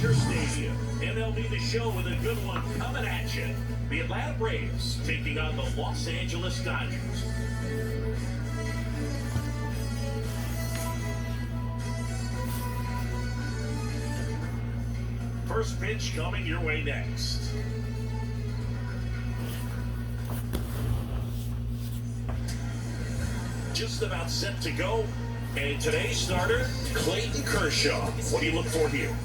Dodger Stadium. MLB The Show with a good one coming at you. The Atlanta Braves taking on the Los Angeles Dodgers. First pitch coming your way next. Just about set to go. And today's starter, Clayton Kershaw. What do you look for here?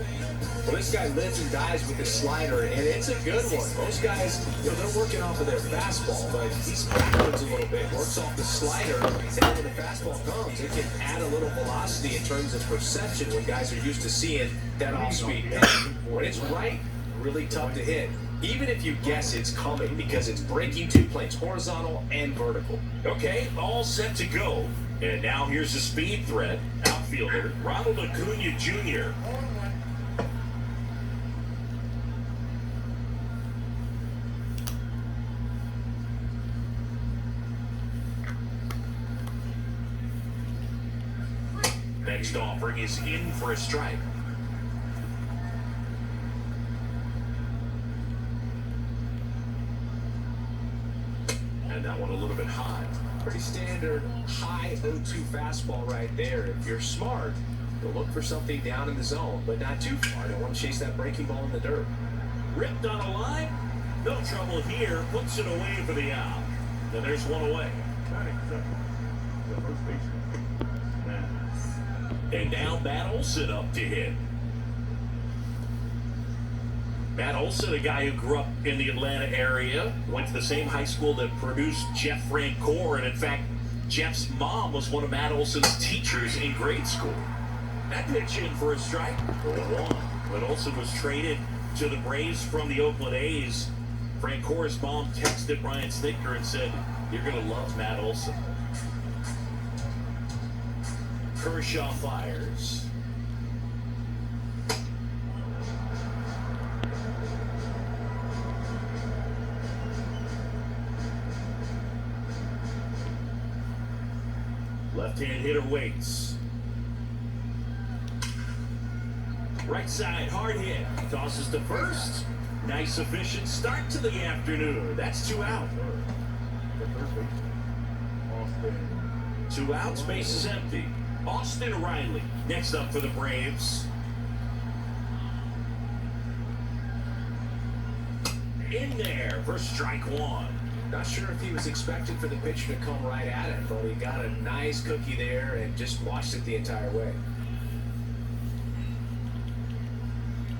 Well, this guy lives and dies with his slider, and it's a good one. Most guys, they're working off of their fastball, but he's backwards a little bit, works off the slider, and when the fastball comes, it can add a little velocity in terms of perception when guys are used to seeing that off-speed. When it's right, really tough to hit, even if you guess it's coming because it's breaking two planes, horizontal and vertical. Okay, all set to go. And now here's the speed threat, outfielder Ronald Acuna Jr. Next offering is in for a strike. And that one a little bit high. Pretty standard high 0-2 fastball right there. If you're smart, you'll look for something down in the zone, but not too far. Don't want to chase that breaking ball in the dirt. Ripped on a line. No trouble here. Puts it away for the out. Then there's one away. And now Matt Olson up to hit. Matt Olson, a guy who grew up in the Atlanta area, went to the same high school that produced Jeff Francoeur, and in fact, Jeff's mom was one of Matt Olson's teachers in grade school. That pitch in for a strike. 0-1. When Olson was traded to the Braves from the Oakland A's, Francoeur's mom texted Brian Snitker and said, "You're going to love Matt Olson." Kershaw fires. Left-hand hitter waits. Right side, hard hit. Tosses to first. Nice, efficient start to the afternoon. That's 2 out. 2 outs, base is empty. Austin Riley next up for the Braves. In there for strike one. Not sure if he was expecting for the pitcher to come right at him, but he got a nice cookie there and just watched it the entire way.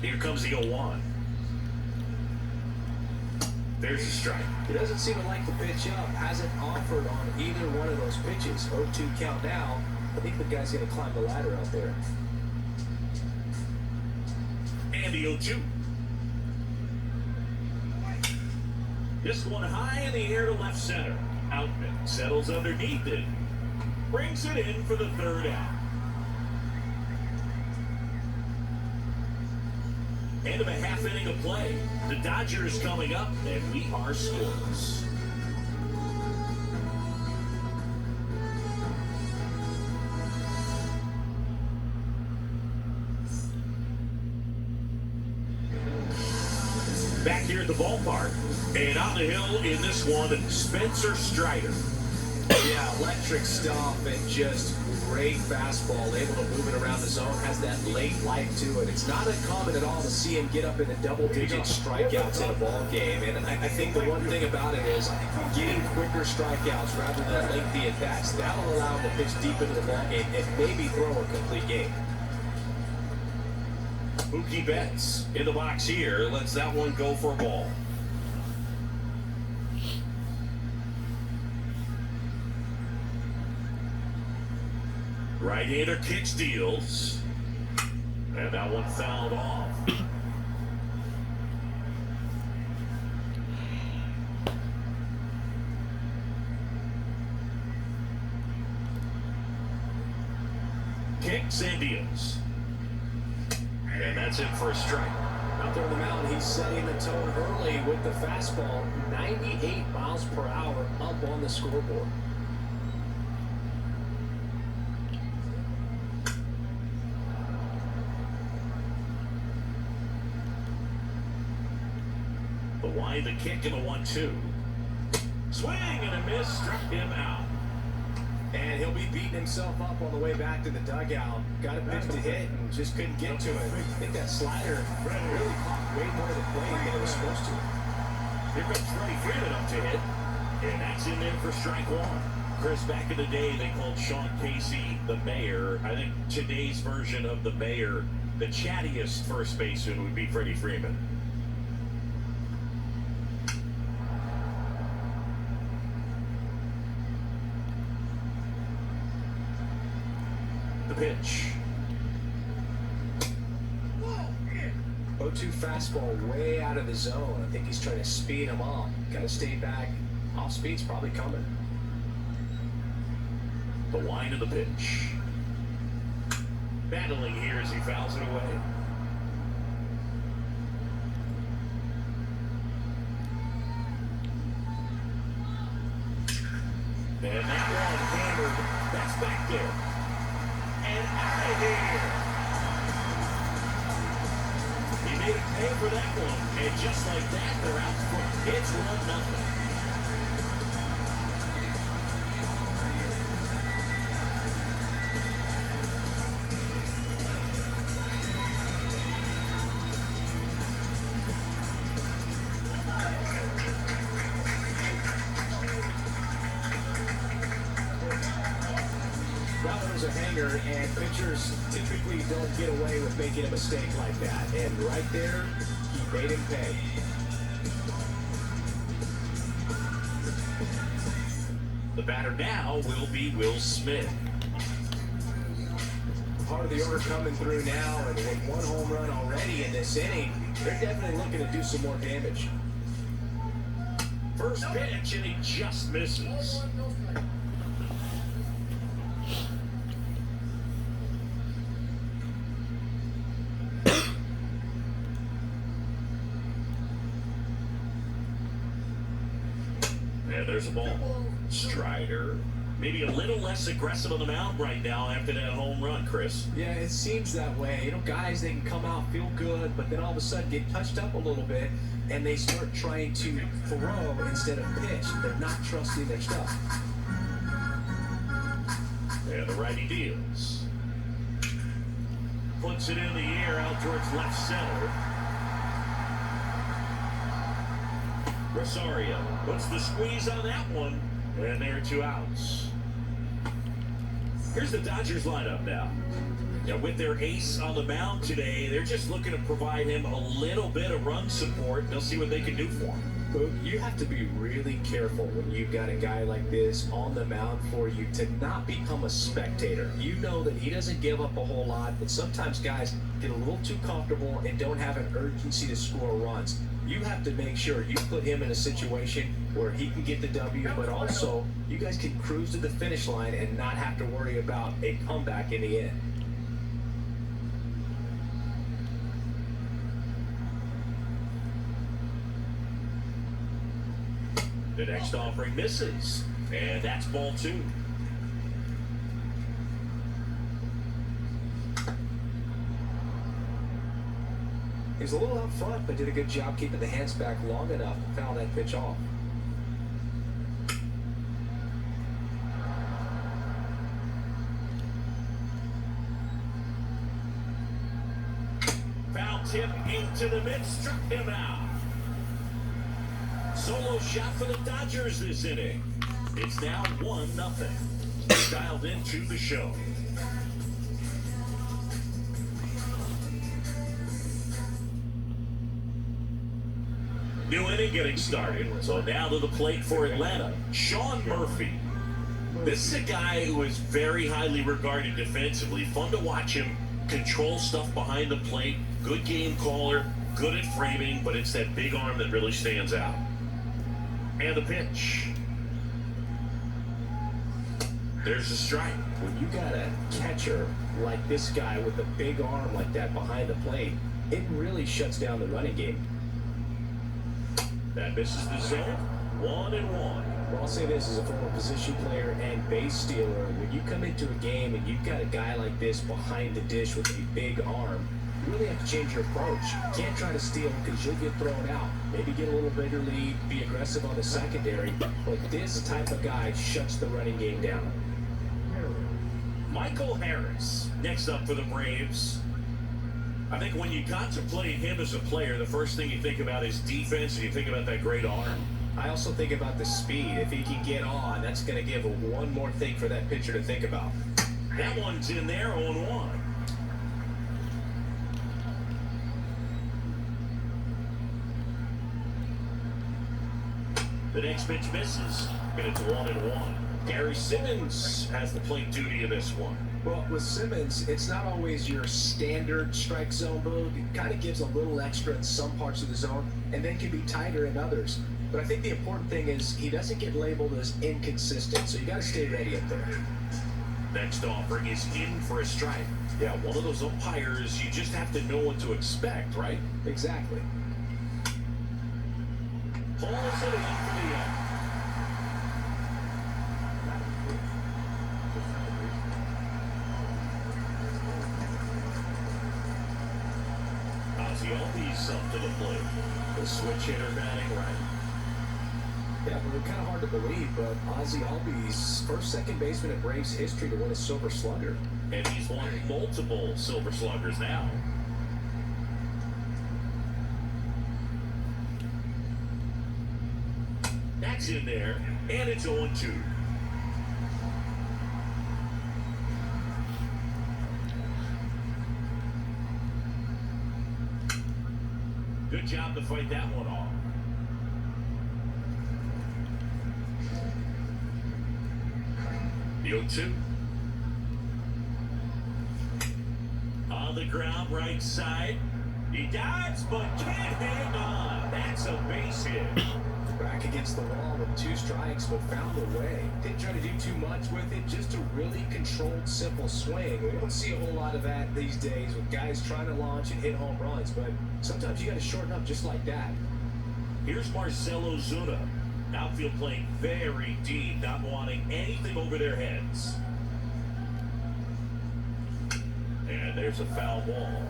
Here comes the 0-1. There's the strike. He doesn't seem to like the pitch up. Hasn't offered on either one of those pitches. 0-2 count now. I think the guy's going to climb the ladder out there. And the 0-2. This one high in the air to left center. Outman settles underneath it. Brings it in for the third out. End of a half inning of play. The Dodgers coming up, and we are scoreless. Back here at the ballpark, and on the hill in this one, Spencer Strider. Yeah, electric stuff and just great fastball, able to move it around the zone, has that late life to it. It's not uncommon at all to see him get up into double-digit strikeouts in a ball game, and I think the one thing about it is getting quicker strikeouts rather than lengthy at-bats. That'll allow him to pitch deep into the ball game and maybe throw a complete game. Mookie Betts in the box here, lets that one go for a ball. Right-hander kicks, deals, and that one fouled off. Kicks and deals. And that's it for a strike. Out there on the mound, he's setting the tone early with the fastball. 98 miles per hour up on the scoreboard. The wind, the kick, and the 1-2. Swing and a miss, struck him out. And he'll be beating himself up on the way back to the dugout. Got a pitch to hit and just couldn't get to it. I think that slider really popped way more of the plate than it was supposed to. Here comes Freddie Freeman up to hit. And that's in there for strike one. Chris, back in the day, they called Sean Casey the mayor. I think today's version of the mayor, the chattiest first baseman, would be Freddie Freeman. The pitch. 0-2 fastball way out of the zone. I think he's trying to speed him off. Got to stay back. Off speed's probably coming. The wind of the pitch. Battling here as he fouls it away. And that one hammered. That's back there. And out of here. He made it pay for that one. And just like that, they're out front. It's 1-0. That one was a hanger, and pitchers typically don't get away with making a mistake like that. And right there, he made him pay. The batter now will be Will Smith. Part of the order coming through now, and with one home run already in this inning, they're definitely looking to do some more damage. First pitch, and he just misses. And there's a ball. Strider. Maybe a little less aggressive on the mound right now after that home run, Chris. Yeah, it seems that way. You know, guys, they can come out, feel good, but then all of a sudden get touched up a little bit, and they start trying to throw instead of pitch. They're not trusting their stuff. And the righty deals. Puts it in the air out towards left center. Rosario puts the squeeze on that one. And there are 2 outs. Here's the Dodgers lineup now. Now with their ace on the mound today, they're just looking to provide him a little bit of run support. They'll see what they can do for him. Luke, you have to be really careful when you've got a guy like this on the mound for you to not become a spectator. You know that he doesn't give up a whole lot, but sometimes guys get a little too comfortable and don't have an urgency to score runs. You have to make sure you put him in a situation where he can get the W, but also you guys can cruise to the finish line and not have to worry about a comeback in the end. The next offering misses, and that's ball 2. He was a little out front, but did a good job keeping the hands back long enough to foul that pitch off. Foul tip into the mid, struck him out. Solo shot for the Dodgers this inning. It's now 1-0. Dialed into the show. New inning getting started. So now to the plate for Atlanta, Sean Murphy. This is a guy who is very highly regarded defensively. Fun to watch him control stuff behind the plate. Good game caller, good at framing, but it's that big arm that really stands out. And the pitch. There's a strike. When you got a catcher like this guy with a big arm like that behind the plate, it really shuts down the running game. That misses the zone. 1-1. Well, I'll say this as a former position player and base stealer, when you come into a game and you've got a guy like this behind the dish with a big arm, really have to change your approach. You can't try to steal because you'll get thrown out. Maybe get a little bigger lead, be aggressive on the secondary. But this type of guy shuts the running game down. Michael Harris, next up for the Braves. I think when you contemplate him as a player, the first thing you think about is defense, and you think about that great arm. I also think about the speed. If he can get on, that's going to give one more thing for that pitcher to think about. That one's in there, 0-1. The next pitch misses, and it's 1-1. Gary Simmons has the plate duty of this one. Well, with Simmons, it's not always your standard strike zone move. It kind of gives a little extra in some parts of the zone, and then can be tighter in others. But I think the important thing is he doesn't get labeled as inconsistent, so you got to stay ready up there. Next offering is in for a strike. Yeah, one of those umpires, you just have to know what to expect, right? Exactly. Pulls it in for the out. Albies up to the plate. The switch hitter batting right. Yeah, but it's kind of hard to believe, but Ozzie Albies, first second baseman in Braves history to win a Silver Slugger. And he's won multiple Silver Sluggers now. That's in there, and it's 0-2. Good job to fight that one off. The 0-2. On the ground, right side. He dives, but can't hang on. That's a base hit. Back against the wall with 2 strikes, but found a way. Didn't try to do too much with it, just a really controlled, simple swing. We don't see a whole lot of that these days with guys trying to launch and hit home runs, but sometimes you got to shorten up just like that. Here's Marcell Ozuna. Outfield playing very deep, not wanting anything over their heads. And there's a foul ball.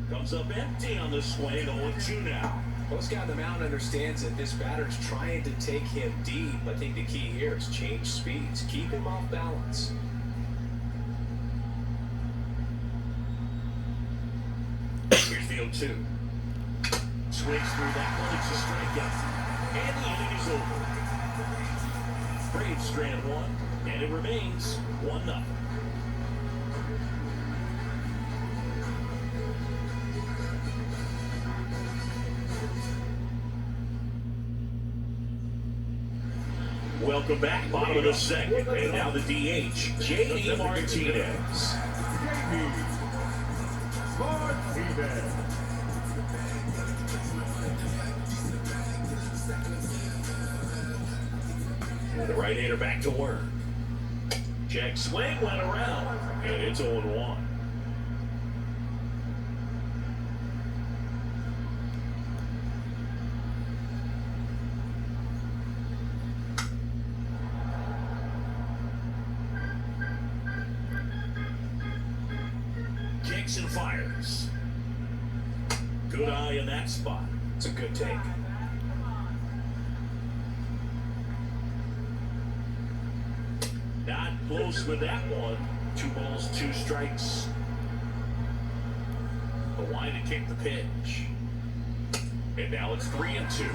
Comes up empty on the swing, 0-2 now. Well, this guy on the mound understands that this batter's trying to take him deep. I think the key here is change speeds. Keep him off balance. Here's the 0-2. Swings through that one. It's a strikeout. And the inning is over. Braves strand 1, and it remains 1-0. Welcome back, bottom of the second, and now the DH, J.D. Martinez. The right-hander back to work. Check swing, went around, and it's 0-1. Kicks and fires. Good eye in that spot. It's a good take. Not close with that one. 2 balls, 2 strikes. The line to kick the pitch. And now it's 3-2.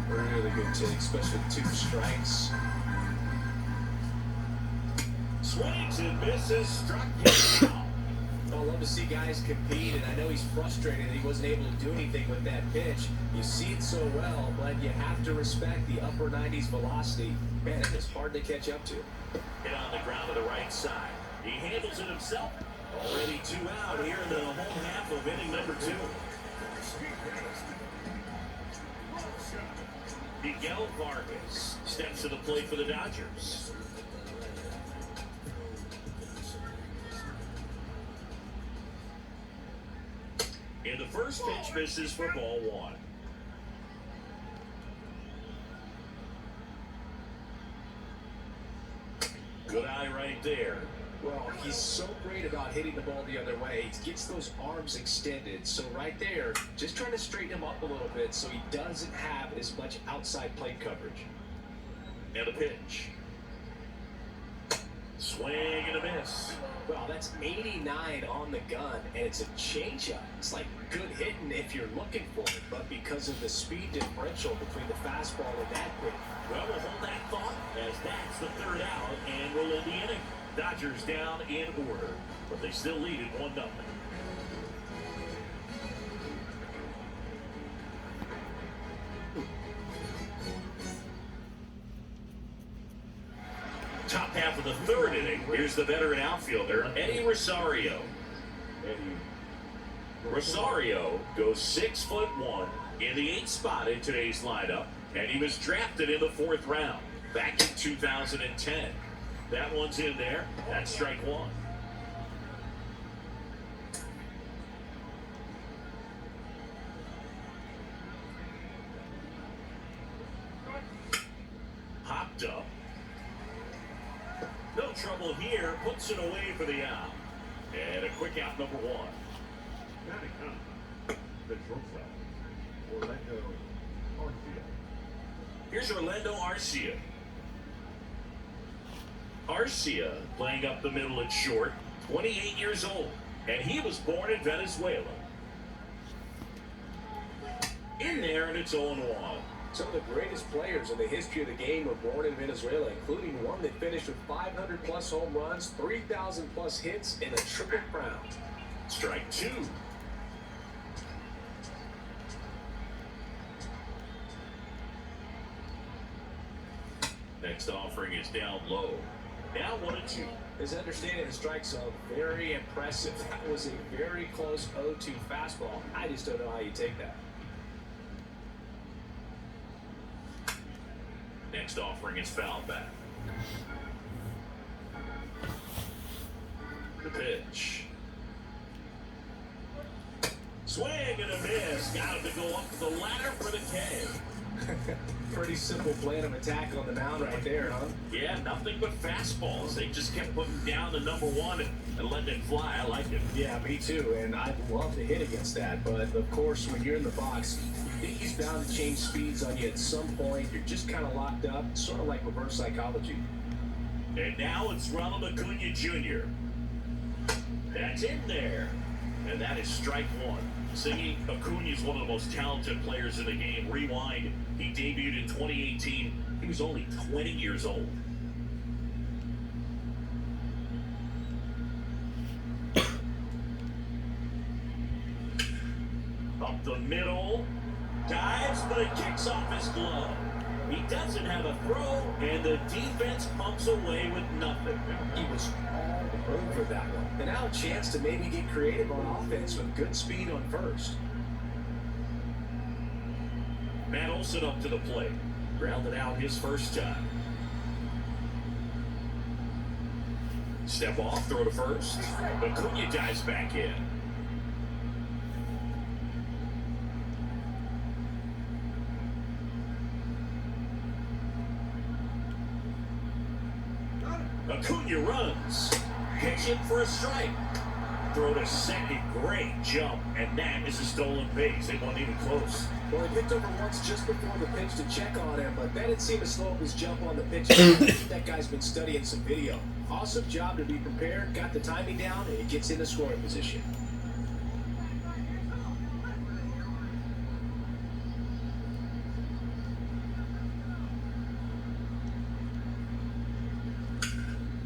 Really good take, especially with 2 strikes. Swings and misses, struck him out. I love to see guys compete, and I know he's frustrated that he wasn't able to do anything with that pitch. You see it so well, but you have to respect the upper 90s velocity. Man, it is hard to catch up to. Hit on the ground to the right side. He handles it himself. Already 2 out here in the home half of inning number 2. Miguel Vargas steps to the plate for the Dodgers. And the first pitch misses for ball one. Good eye right there. Well, he's so great about hitting the ball the other way. He gets those arms extended. So right there, just trying to straighten him up a little bit so he doesn't have as much outside plate coverage. And a pitch. Swing and a miss. Well, that's 89 on the gun, and it's a changeup. It's like good hitting if you're looking for it, but because of the speed differential between the fastball and that pitch. Well, we'll hold that thought as that's the third out, and we'll end the inning. Dodgers down in order, but they still lead it 1-0. Top half of the third inning. Here's the veteran outfielder, Eddie Rosario. Rosario goes 6'1" in the 8th spot in today's lineup, and he was drafted in the 4th round back in 2010. That one's in there. That's strike one. Hopped up. No trouble here. Puts it away for the out. And a quick out, number one. The shortstop, Orlando Arcia. Here's Orlando Arcia. Arcia playing up the middle at short, 28 years old, and he was born in Venezuela. In there, and it's 0-1. Some of the greatest players in the history of the game were born in Venezuela, including one that finished with 500-plus home runs, 3,000-plus hits, and a triple crown. Strike two. Next offering is down low. Now 1-2. His understanding of the strike zone, very impressive. That was a very close 0-2 fastball. I just don't know how you take that. Next offering is foul back. The pitch. Swing and a miss. Got him to go up the ladder for the K. Pretty simple plan of attack on the mound right there, huh? Yeah, nothing but fastballs. They just kept putting down the number one and letting it fly. I like it. Yeah, me too, and I'd love to hit against that, but of course, when you're in the box, you think he's bound to change speeds on you at some point. You're just kind of locked up, sort of like reverse psychology. And now it's Ronald Acuna Jr. That's in there. And that is strike one. Singing, Acuna is one of the most talented players in the game. Rewind, he debuted in 2018. He was only 20 years old. Up the middle. Dives, but it kicks off his glove. He doesn't have a throw, and the defense pumps away with nothing. He was all over that one. And now a chance to maybe get creative on offense with good speed on first. Matt Olson up to the plate. Grounded out his first time. Step off, throw to first. Acuna dives back in. Acuna runs. Pitch it for a strike. Throw to second. Great jump. And that is a stolen base. It wasn't even close. Well, he picked over once just before the pitch to check on him, but that didn't seem to slow up his jump on the pitch. That guy's been studying some video. Awesome job to be prepared, got the timing down, and he gets into scoring position.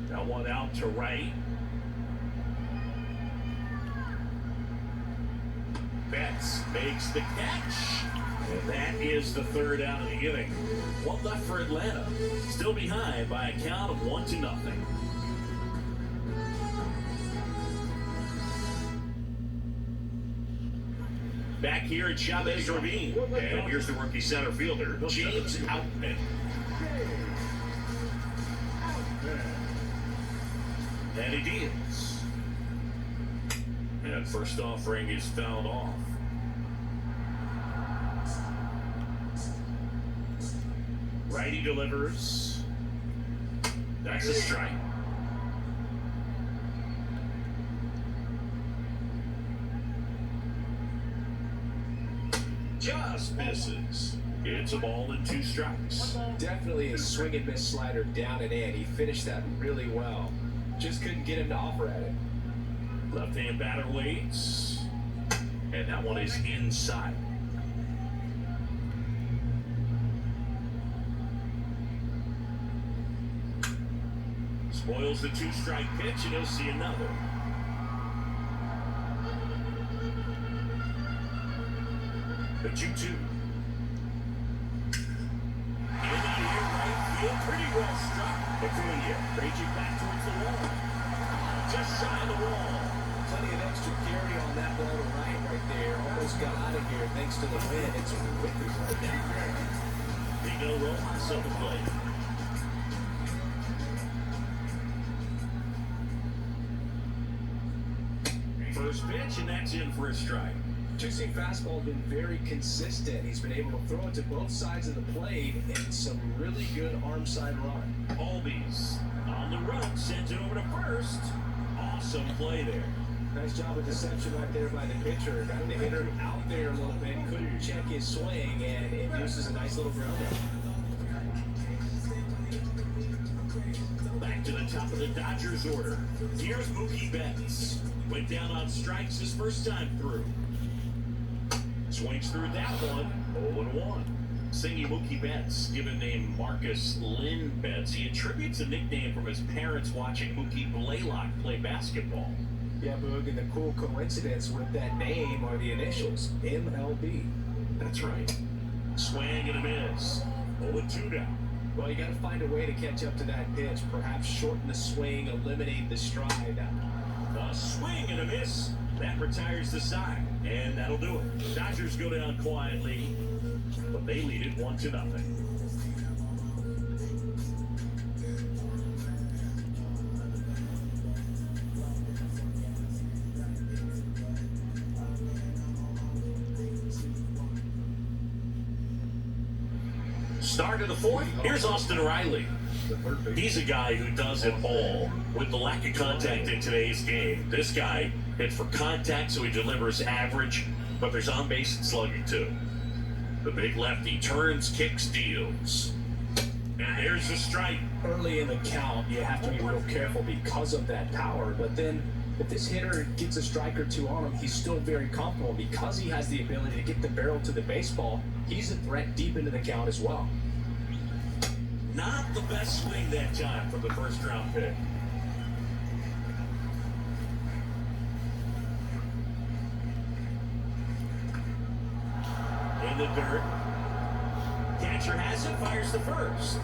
Now one out to right. Betts makes the catch. And that is the third out of the inning. One left for Atlanta. Still behind by a count of 1-0. Back here at Chavez Ravine. And here's the rookie center fielder, James Outman. And he deals. And first offering is fouled off. Righty delivers. That's a strike. Just misses. It's a ball and 2 strikes. Definitely a swing and miss slider down and in. He finished that really well. Just couldn't get him to offer at it. Left-hand batter waits. And that one is inside. Spoils the 2-strike pitch, and he'll see another. The 2-2. In the air, right field, pretty well struck. Acuna raging back towards the wall. Just shy of the wall. Plenty of extra carry on that ball to right there. Almost got out of here thanks to the wind. It's wicked right now. Miguel Rojas on the plate. First pitch, and that's in for a strike. Juicing fastball has been very consistent. He's been able to throw it to both sides of the plate and some really good arm side run. Albies on the run, sends it over to first. Awesome play there. Nice job of deception right there by the pitcher. Got the hitter out there a little bit, couldn't check his swing, and induces a nice little ground out. Back to the top of the Dodgers order. Here's Mookie Betts. Went down on strikes his first time through. Swings through that one, 0-1. Singing Mookie Betts, given name Marcus Lynn Betts. He attributes a nickname from his parents watching Mookie Blaylock play basketball. Yeah, Boog, and the cool coincidence with that name are the initials, MLB. That's right. Swing and a miss. 0-2 down. Well, you got to find a way to catch up to that pitch. Perhaps shorten the swing, eliminate the stride. A swing and a miss. That retires the side, and that'll do it. Dodgers go down quietly, but they lead it 1-0. Start of the 4th. Here's Austin Riley. He's a guy who does it all. With the lack of contact in today's game, this guy hits for contact, so he delivers average, but there's on-base and slugging too. The big lefty turns, kicks, deals. And there's the strike. Early in the count, you have to be real careful because of that power, but then if this hitter gets a strike or two on him, he's still very comfortable. Because he has the ability to get the barrel to the baseball, he's a threat deep into the count as well. Not the best swing that time from the first round pick. In the dirt. Catcher has it, fires the first.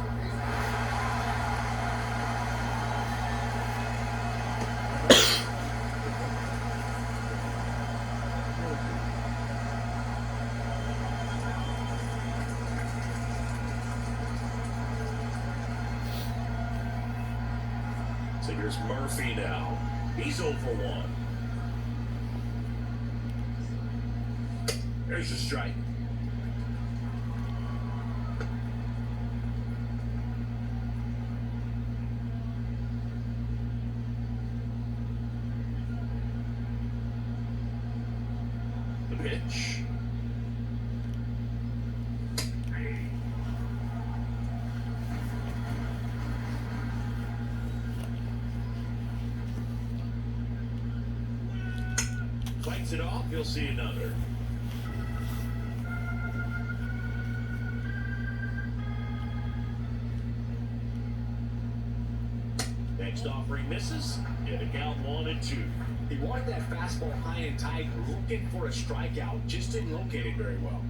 So here's Murphy now. He's 0 for 1. There's a strike. The pitch. Fights it off, you'll see another. Next offering misses, and a count 1-2. He wanted that fastball high and tight, looking for a strikeout, just didn't locate it very well.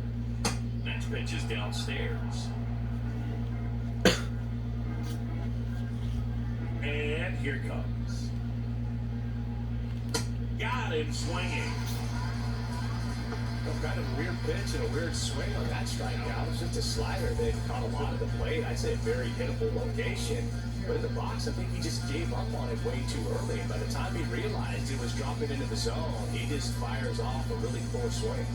Next pitch is downstairs. And here it comes. Got him swinging. Kind of a weird pitch and a weird swing on that strikeout. It was just a slider that caught a lot of the plate. I'd say a very hittable location. But in the box, I think he just gave up on it way too early. And by the time he realized it was dropping into the zone, he just fires off a really poor swing.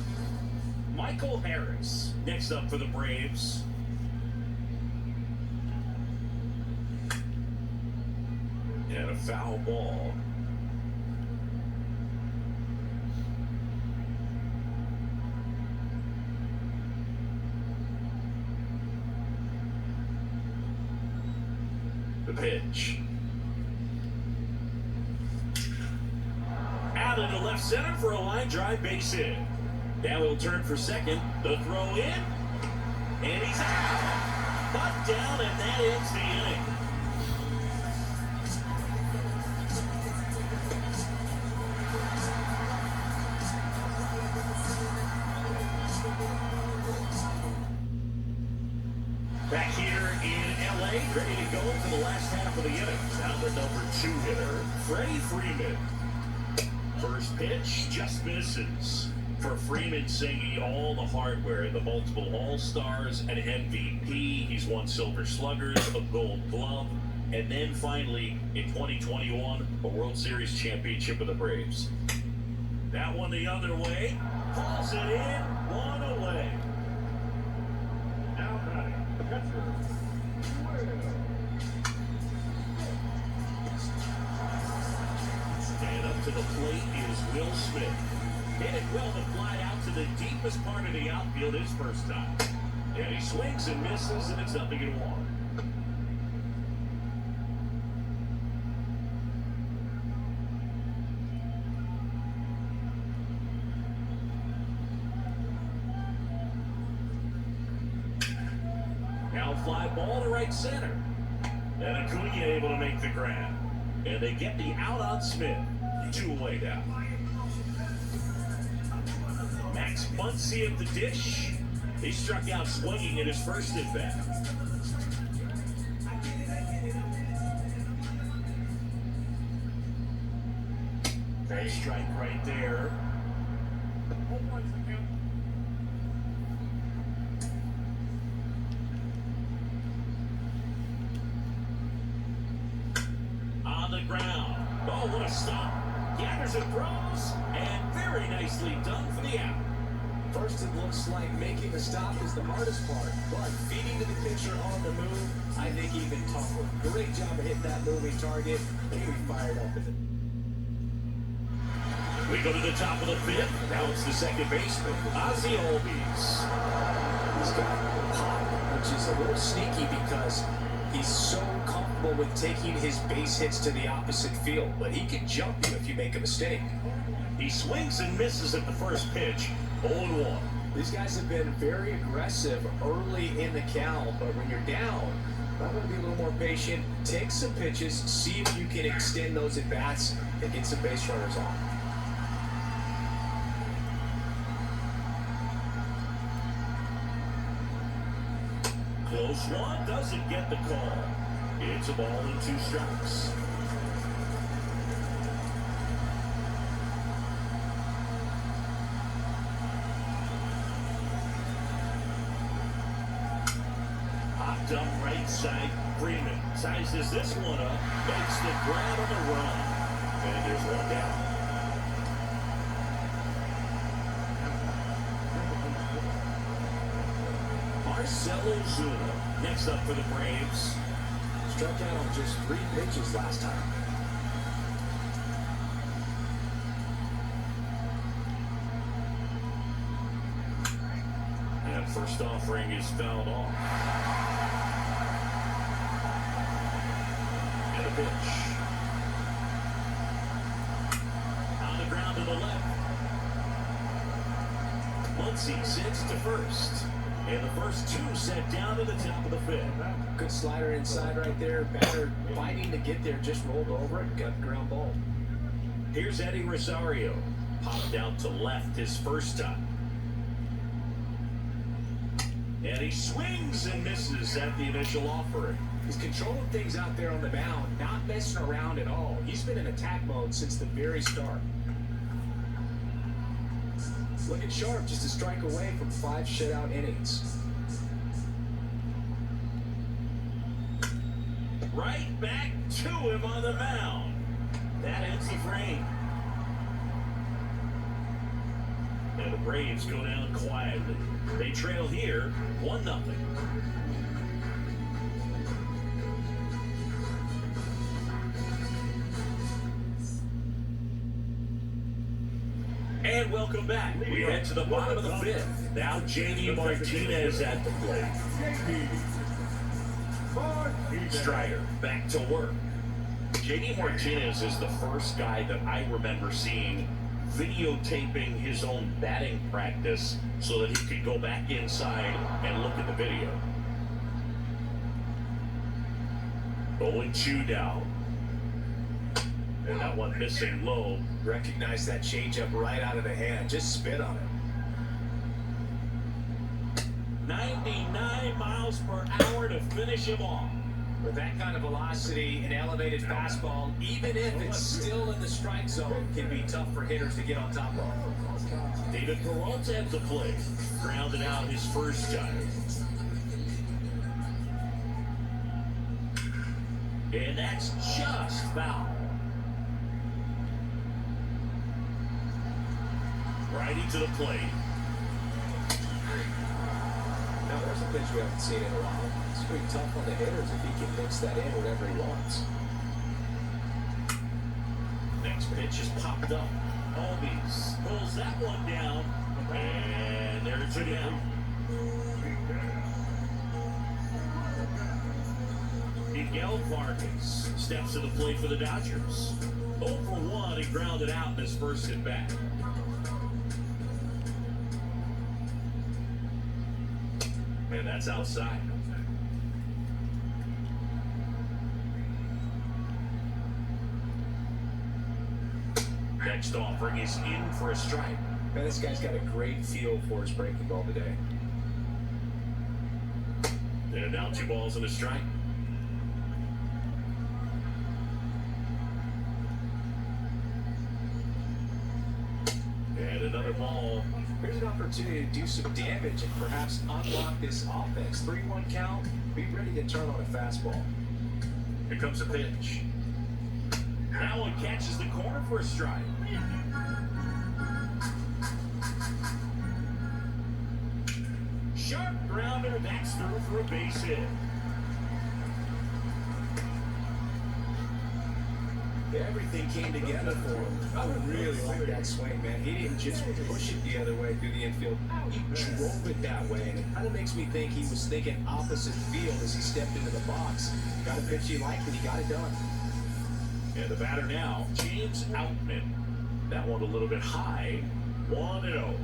Michael Harris, next up for the Braves. And a foul ball. The pitch. Out into left center for a line drive base hit. Now he'll turn for second. The throw in. And he's out. Butt down, and that ends the inning. Back here in LA, ready to go for the last half of the inning. Now the number 2 hitter, Freddie Freeman. First pitch just misses. For Freeman, singing all the hardware, the multiple All-Stars, an MVP. He's won Silver Sluggers, a Gold Glove, and then finally, in 2021, a World Series championship with the Braves. That one the other way. Pulls it in, 1 away. Now batting, catcher, And up to the plate is Will Smith. Hit it well to fly out to the deepest part of the outfield his first time. And he swings and misses, and it's 0-1. Now fly ball to right center. And Acuna able to make the grab. And they get the out on Smith. 2 away now. Max Muncy at the dish. He struck out swinging in his first at-bat. Full strike right there. On the ground. Oh, what a stop. Gathers and throws, and very nicely done for the out. First, it looks like making the stop is the hardest part, but feeding to the pitcher on the move, I think even tougher. Great job of hitting that moving target. Maybe fired up with it. We go to the top of the 5th. Now it's the second baseman, Ozzie Albies. He's got pop, which is a little sneaky because he's so comfortable with taking his base hits to the opposite field, but he can jump you if you make a mistake. He swings and misses at the first pitch, 0-1. These guys have been very aggressive early in the count, but when you're down, I'm going to be a little more patient, take some pitches, see if you can extend those at-bats and get some base runners on. Close one, doesn't get the call. It's a ball and 2 strikes. Popped up right side. Freeman sizes this one up, makes the grab on the run. And there's 1 down. Marcelo Zuna next up for the Braves. Struck out on just 3 pitches last time. And first offering is fouled off. And a pitch. On the ground to the left. Muncy sits to first. And the first 2 set down to the top of the 5th. Good slider inside right there. Batter fighting to get there, just rolled over it, got the ground ball. Here's Eddie Rosario. Popped out to left his first time. And he swings and misses at the initial offering. He's controlling things out there on the mound, not messing around at all. He's been in attack mode since the very start. Looking sharp, just a strike away from 5 shutout innings. Right back to him on the mound. That ends the frame. And the Braves go down quietly. They trail here 1-0. And welcome back. We head to the bottom of the fifth. Now JD Martinez at the plate. Strider back to work. JD Martinez is the first guy that I remember seeing videotaping his own batting practice so that he could go back inside and look at the video. 0-2 down. And that one missing low. Recognize that changeup right out of the hand. Just spit on it. 99 miles per hour to finish him off. With that kind of velocity, an elevated fastball, even if it's still in the strike zone, can be tough for hitters to get on top of. David Peralta at the plate. Grounded out his first time. And that's just foul. Righty to the plate. Now, there's a pitch we haven't seen in a while. It's pretty tough on the hitters if he can mix that in whenever he wants. Next pitch is popped up. Albies pulls that one down. And there's two down. Miguel Vargas steps to the plate for the Dodgers. 0 for 1, he grounded out in his first at bat. And that's outside. Next offering is in for a strike. Man, this guy's got a great feel for his breaking ball today. And now 2 balls and a strike. And another ball. Here's an opportunity to do some damage and perhaps unlock this offense. 3-1 count. Be ready to turn on a fastball. Here comes a pitch. That one catches the corner for a strike. Sharp grounder, that's through for a base hit. Everything came together for him. I really like that swing, man. He didn't just push it the other way through the infield. He drove it that way, and it kind of makes me think he was thinking opposite field as he stepped into the box. Got a pitch he liked, and he got it done. And the batter now, James Outman. That one a little bit high. 1-0.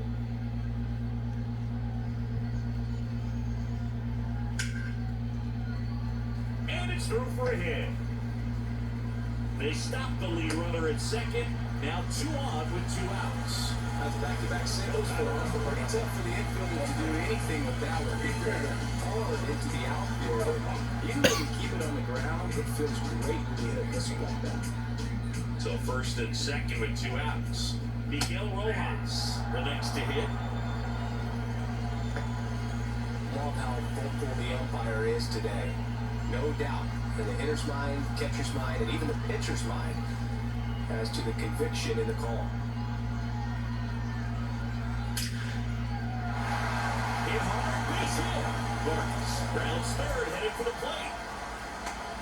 And it's through for a hit. They stop the lead runner at second. Now 2 on with 2 outs. That's back-to-back singles for him. Pretty tough for the infielder to do anything with that one. He threw it hard into the outfield. Even though you keep it on the ground, it feels great when you hit a missile like that. So first and second with 2 outs. Miguel Rojas, the next to hit. Love how vocal the umpire is today. No doubt. In the hitter's mind, catcher's mind, and even the pitcher's mind as to the conviction in the call. Hit hard, base hit. Vargas rounds third, headed for the plate.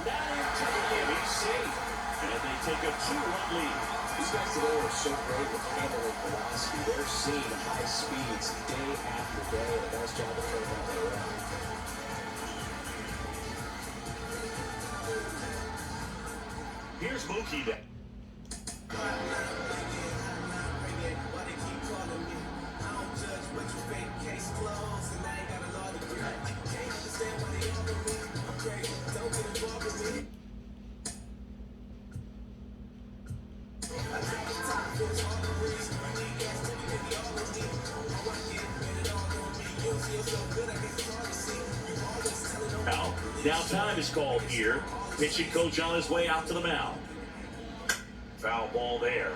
Now into the game, he's safe. And they take a 2-1 lead. These guys today are so great with handling velocity. They're seeing high speeds day after day. A nice job of turning that around. Here's Mookie Day. Now time is called here. Pitching coach on his way out to the mound. Foul ball there.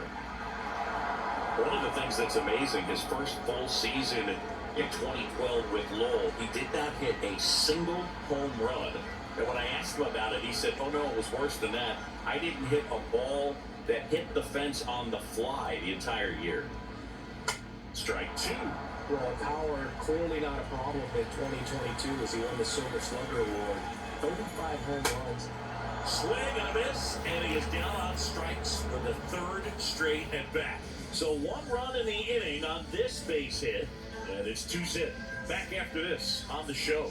One of the things that's amazing, his first full season in 2012 with Lowell, he did not hit a single home run. And when I asked him about it, he said, oh no, it was worse than that. I didn't hit a ball that hit the fence on the fly the entire year. Strike 2. Well, power clearly not a problem in 2022 as he won the Silver Slugger Award. 35 home runs. Swing and a miss, and he is down on strikes for the 3rd straight at bat. So 1 run in the inning on this base hit, and it's 2-0. Back after this on the show.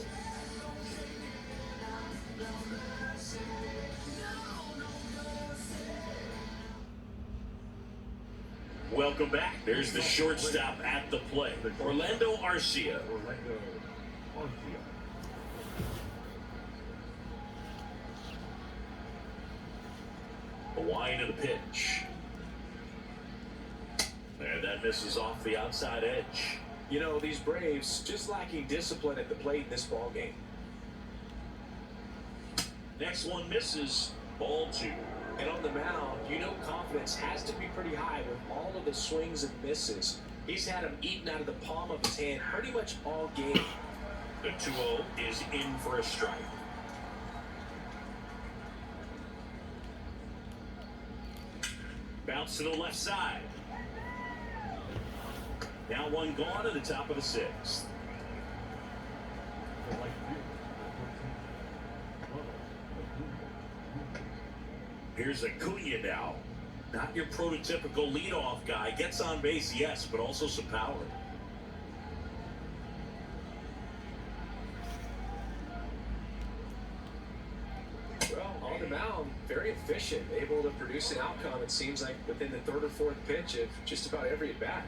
Welcome back. There's the shortstop at the plate, Orlando Arcia. Orlando Arcia. The wind of the pitch. And that misses off the outside edge. You know, these Braves just lacking discipline at the plate in this ball game. Next one misses. Ball 2. And on the mound, you know confidence has to be pretty high with all of the swings and misses. He's had them eaten out of the palm of his hand pretty much all game. The 2-0 is in for a strike. Bounce to the left side. Now 1 gone at the top of the 6th. Here's Acuna now. Not your prototypical leadoff guy. Gets on base, yes, but also some power. Well, on the mound, very efficient, able to produce an outcome, it seems like, within the 3rd or 4th pitch of just about every at-bat.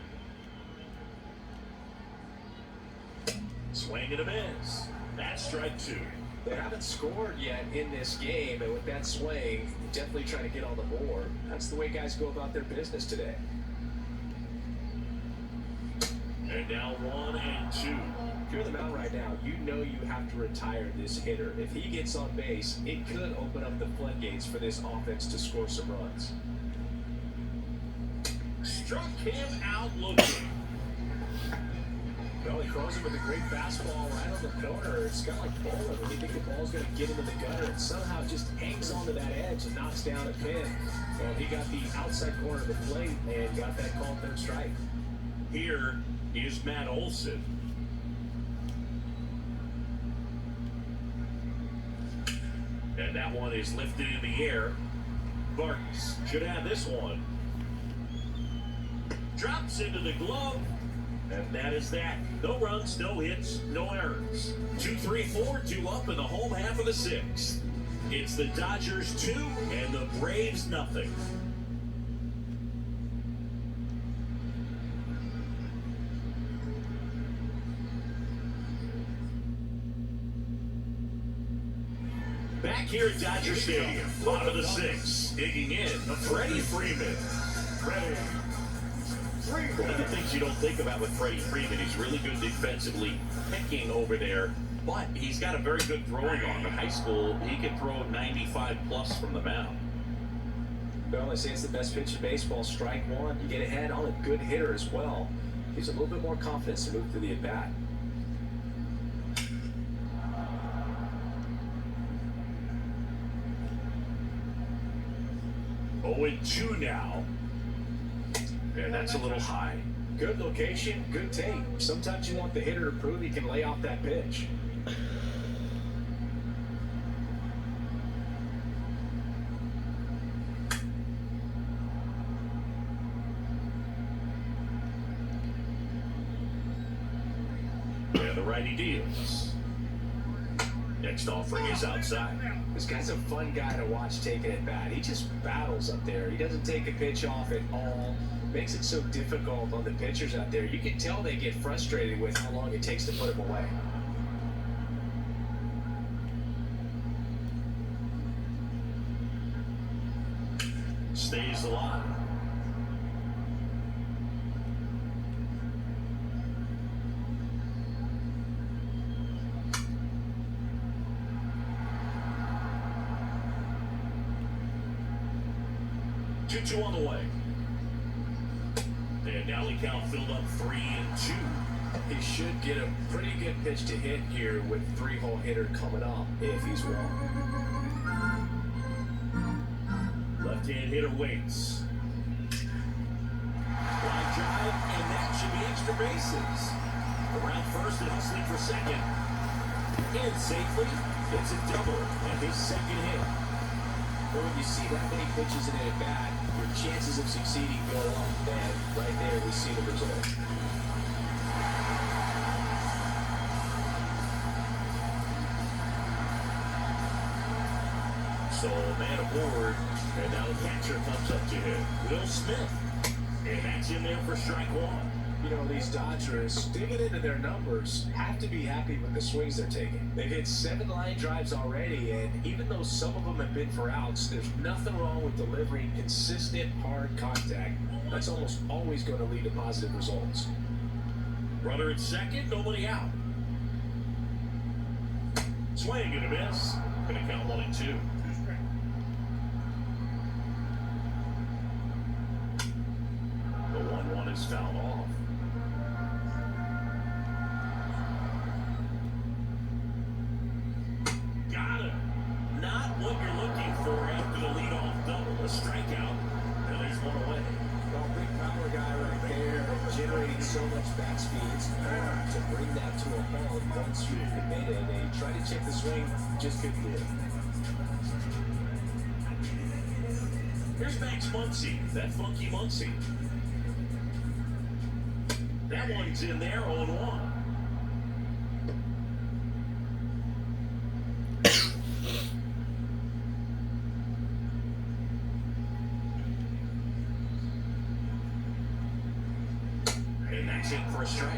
Swing and a miss. That's strike 2. They haven't scored yet in this game, and with that swing, definitely trying to get on the board. That's the way guys go about their business today. And now 1 and 2. If you're on the mound right now, you know you have to retire this hitter. If he gets on base, it could open up the floodgates for this offense to score some runs. Struck him out looking. Well, he throws it with a great fastball right on the corner. It's kind of like bowling when you think the ball's going to get into the gutter and somehow just hangs onto that edge and knocks down a pin. Well, he got the outside corner of the plate and got that called 3rd strike. Here is Matt Olson. And that one is lifted in the air. Vargas should have this one. Drops into the glove. And that is that. No runs, no hits, no errors. 2-3-4, 2 up in the home half of the 6th. It's the Dodgers 2 and the Braves nothing. Back here at Dodger Stadium, bottom of the 6th, digging in, Freddie Freeman. Freddie. One of the things you don't think about with Freddie Freeman, he's really good defensively, picking over there, but he's got a very good throwing arm. In high school, he could throw 95 plus from the mound. Well, they say it's the best pitch in baseball, strike 1. You get ahead on a good hitter as well. Gives a little bit more confidence to move through the at-bat. Oh, and 2 now. And that's a little high. Good location, good take. Sometimes you want the hitter to prove he can lay off that pitch. And the righty deals. Next offering is outside. This guy's a fun guy to watch taking at bat. He just battles up there. He doesn't take a pitch off at all. Makes it so difficult on the pitchers out there. You can tell they get frustrated with how long it takes to put him away. Stays alive. Two on the way. And now the count filled up 3-2. He should get a pretty good pitch to hit here with 3-hole hitter coming up if he's wrong. Left-hand hitter waits. Line drive, and that should be extra bases. Around first and hustling for second. In safely, it's a double and his second hit. Well, when you see that many pitches in an at-bat, your chances chances of succeeding go up, and right there we see the result. So man aboard, and now the catcher comes up to him, Will Smith, and that's in there for strike one. You know, these Dodgers, digging into their numbers, have to be happy with the swings they're taking. They've hit 7 line drives already, and even though some of them have been for outs, there's nothing wrong with delivering consistent, hard contact. That's almost always going to lead to positive results. Runner at second, nobody out. Swing and a miss. Gonna count 1-2. The 1-1 is fouled off. Got him. Not what you're looking for after the leadoff double. A strikeout. And there's one away. Well, big power guy right there, generating so much bat speed. It's hard to bring that to a ball once you've committed. They try to check the swing, just couldn't do it. Here's Max Muncy, that funky Muncy. That one's in there, 0-1. And that's it for a strike.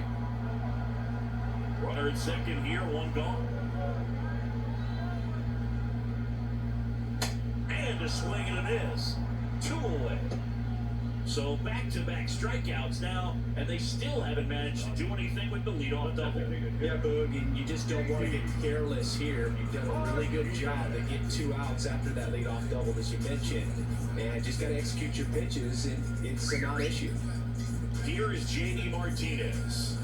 Runner at second here, one gone. And a swing and a miss. 2 away. So back-to-back strikeouts now, and they still haven't managed to do anything with the leadoff double. Yeah, Boog, and you just don't want to get careless here. You've done a really good job to get 2 outs after that leadoff double, as you mentioned, and just got to execute your pitches, and it's a non-issue. Here is J.D. Martinez.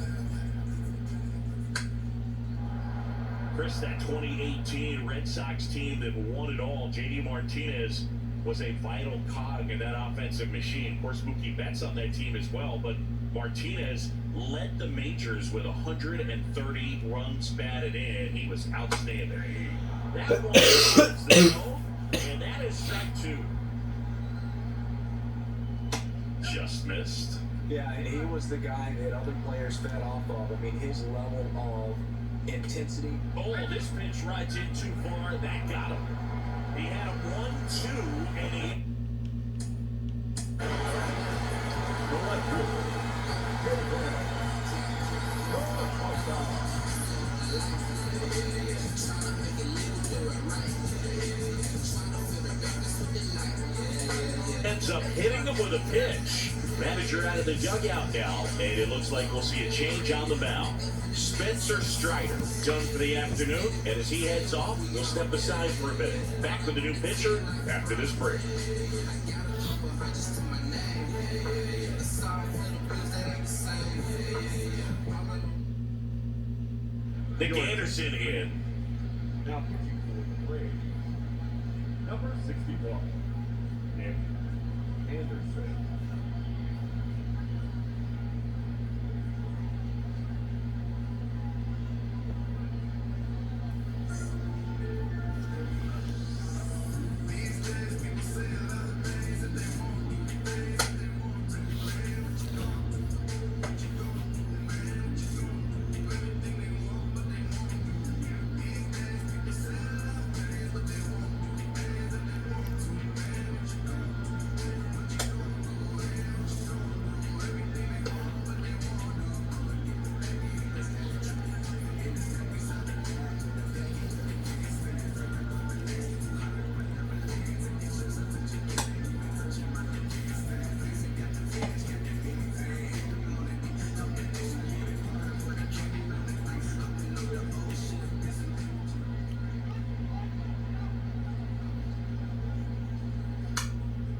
Chris, that 2018 Red Sox team that won it all, J.D. Martinez was a vital cog in that offensive machine. Of course, Mookie Betts on that team as well, but Martinez led the majors with 130 runs batted in. He was outstanding. That one is the zone, and that is strike 2. Just missed. Yeah, and he was the guy that other players fed off of. I mean, his level of intensity. Oh, this pitch rides in too far. That got him. He had a 1-2, and he... Ends up hitting him with a pitch. Manager out of the dugout now, and it looks like we'll see a change on the mound. Spencer Strider done for the afternoon, and as he heads off, we'll step aside for a minute. Back with the new pitcher after this break. Nick Anderson in. Now pitching for the Braves, number 61, Nick Anderson.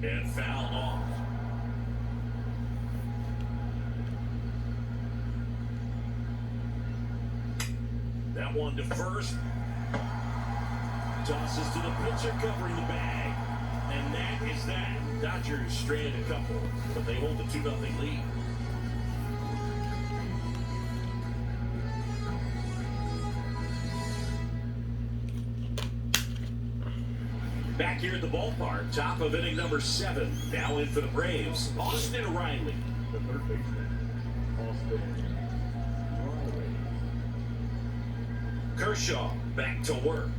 And foul off. That one to first. Tosses to the pitcher covering the bag. And that is that. Dodgers stranded a couple, but they hold the 2-0 lead. Back here at the ballpark, top of inning number 7. Now in for the Braves, Austin Riley. The third baseman, Austin Riley. Kershaw back to work.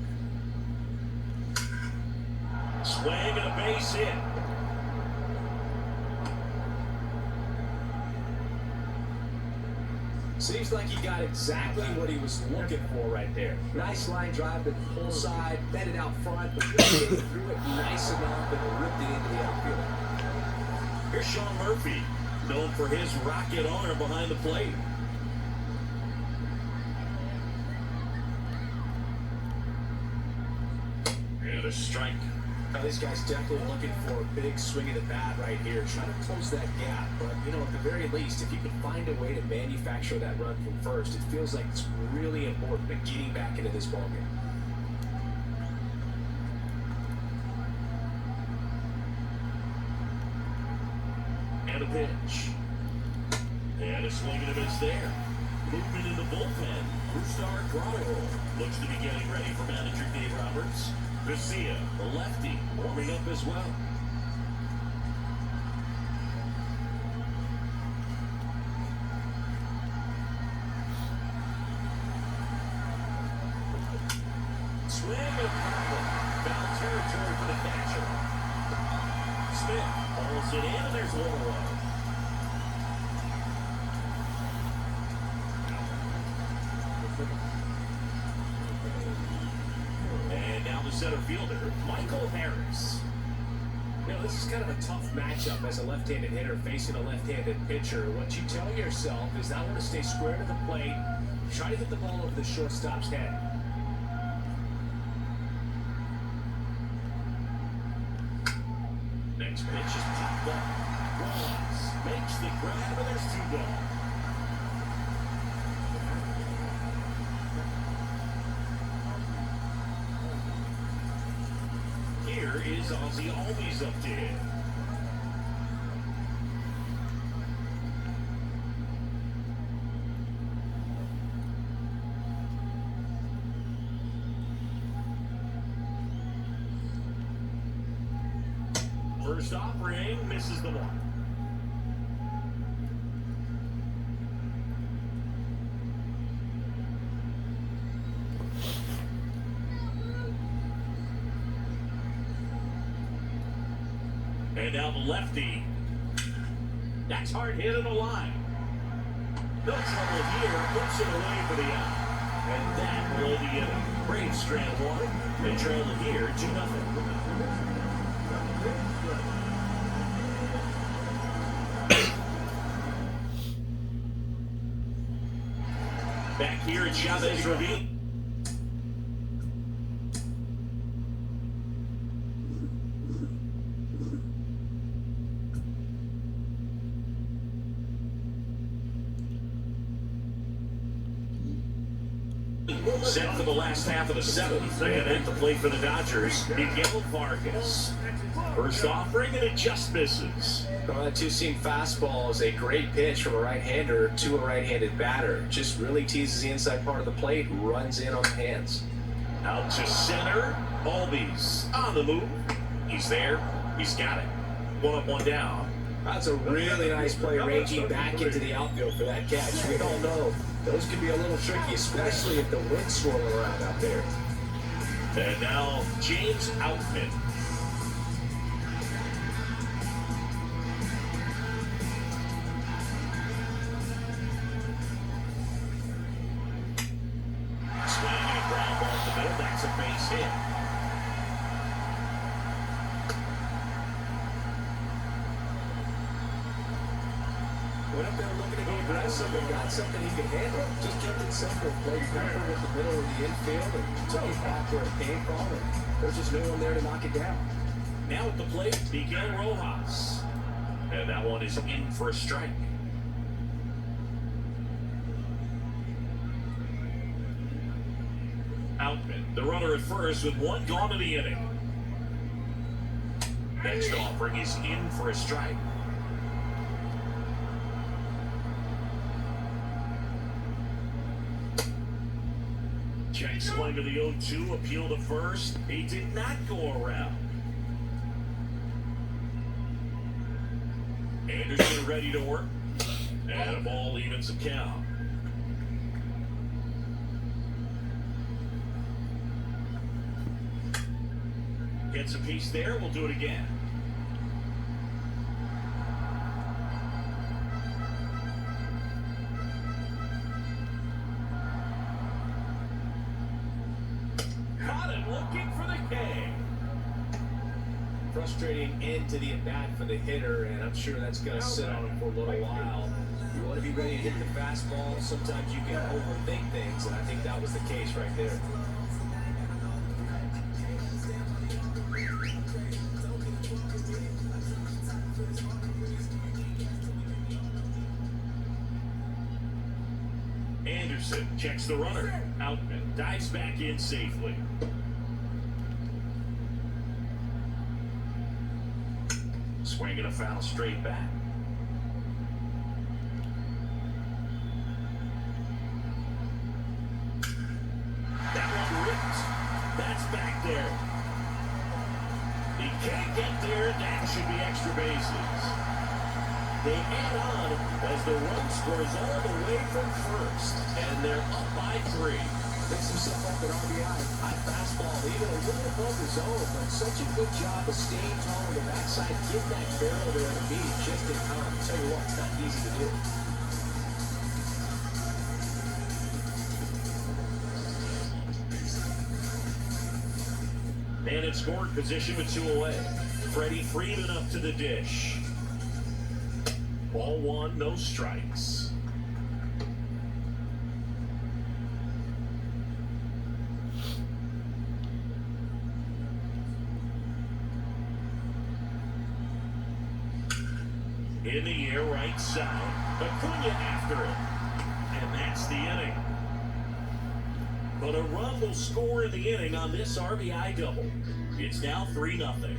Swing and a base hit. Seems like he got exactly what he was looking for right there. Nice line drive to the pull side, fed it out front, but threw it nice enough and ripped it into the outfield. Here's Sean Murphy, known for his rocket arm behind the plate. And a strike. Now, these guys definitely looking for a big swing of the bat right here, trying to close that gap. But, you know, at the very least, if you can find a way to manufacture that run from first, it feels like it's really important to getting back into this ballgame. And a pitch. And a swing and a miss there. Movement in the bullpen. Brustar Grotto looks to be getting ready for manager Dave Roberts. Garcia, the lefty, warming up as well. Swing and foul. Foul territory for the catcher. Smith pulls it in, and there's 1-1. And now the center fielder, Michael Harris. You know, this is kind of a tough matchup as a left-handed hitter facing a left-handed pitcher. What you tell yourself is I want to stay square to the plate, try to hit the ball over the shortstop's head. Next pitch is popped up. Rollins makes the grab, and there's 2 gone. Here is Ozzie Albies up to hit. First offering misses the mark. And now the lefty. That's hard hit in the line. No trouble here. Puts it away for the out. And that will end the inning. Braves strand 1. They trail it here 2-0. Back here at Chavez Ravine. Set for the last half of the 7th, and at the plate for the Dodgers, Miguel Vargas. First offering, and it just misses. Well, that 2-seam fastball is a great pitch from a right-hander to a right-handed batter. Just really teases the inside part of the plate, runs in on the hands. Out to center, Albies on the move. He's there, he's got it. 1 up, 1 down. That's a really nice play, ranging back into the outfield for that catch. We all know those can be a little tricky, especially if the wind's swirling around out there. And now James Outman. Swinging a ground ball to the middle. That's a base hit. Went up there looking to be aggressive and got something he could handle. Just kept it simple. Played proper with the middle of the infield and took it back where it came from. And there's just no one there to knock it down. Now at the plate, Miguel Rojas. And that one is in for a strike. Outman, the runner at first with 1 gone to the inning. Next offering is in for a strike. Check swing to the 0-2, appeal to first. He did not go around. Anderson ready to work. And a ball evens the count. Gets a piece there. We'll do it again. Caught him looking for the K. Frustrating end to the at-bat for the hitter, and I'm sure that's going to sit on him for a little while. You want to be ready to hit the fastball. Sometimes you can overthink things, and I think that was the case right there. Anderson checks the runner. Outman dives back in safely. Swinging a foul straight back. That one ripped. That's back there. He can't get there. That should be extra bases. They add on as the run scores all the way from first, and they're up by 3. Picks himself up at RBI. High fastball, even a little above the zone, but such a good job of staying tall on the backside, get that barrel there to beat it just in time. I'll tell you what, it's not easy to do. Man in scoring position with 2 away. Freddie Freeman up to the dish. Ball 1, no strikes. In the air, right side. Acuna after it. And that's the inning. But a run will score in the inning on this RBI double. It's now 3-0.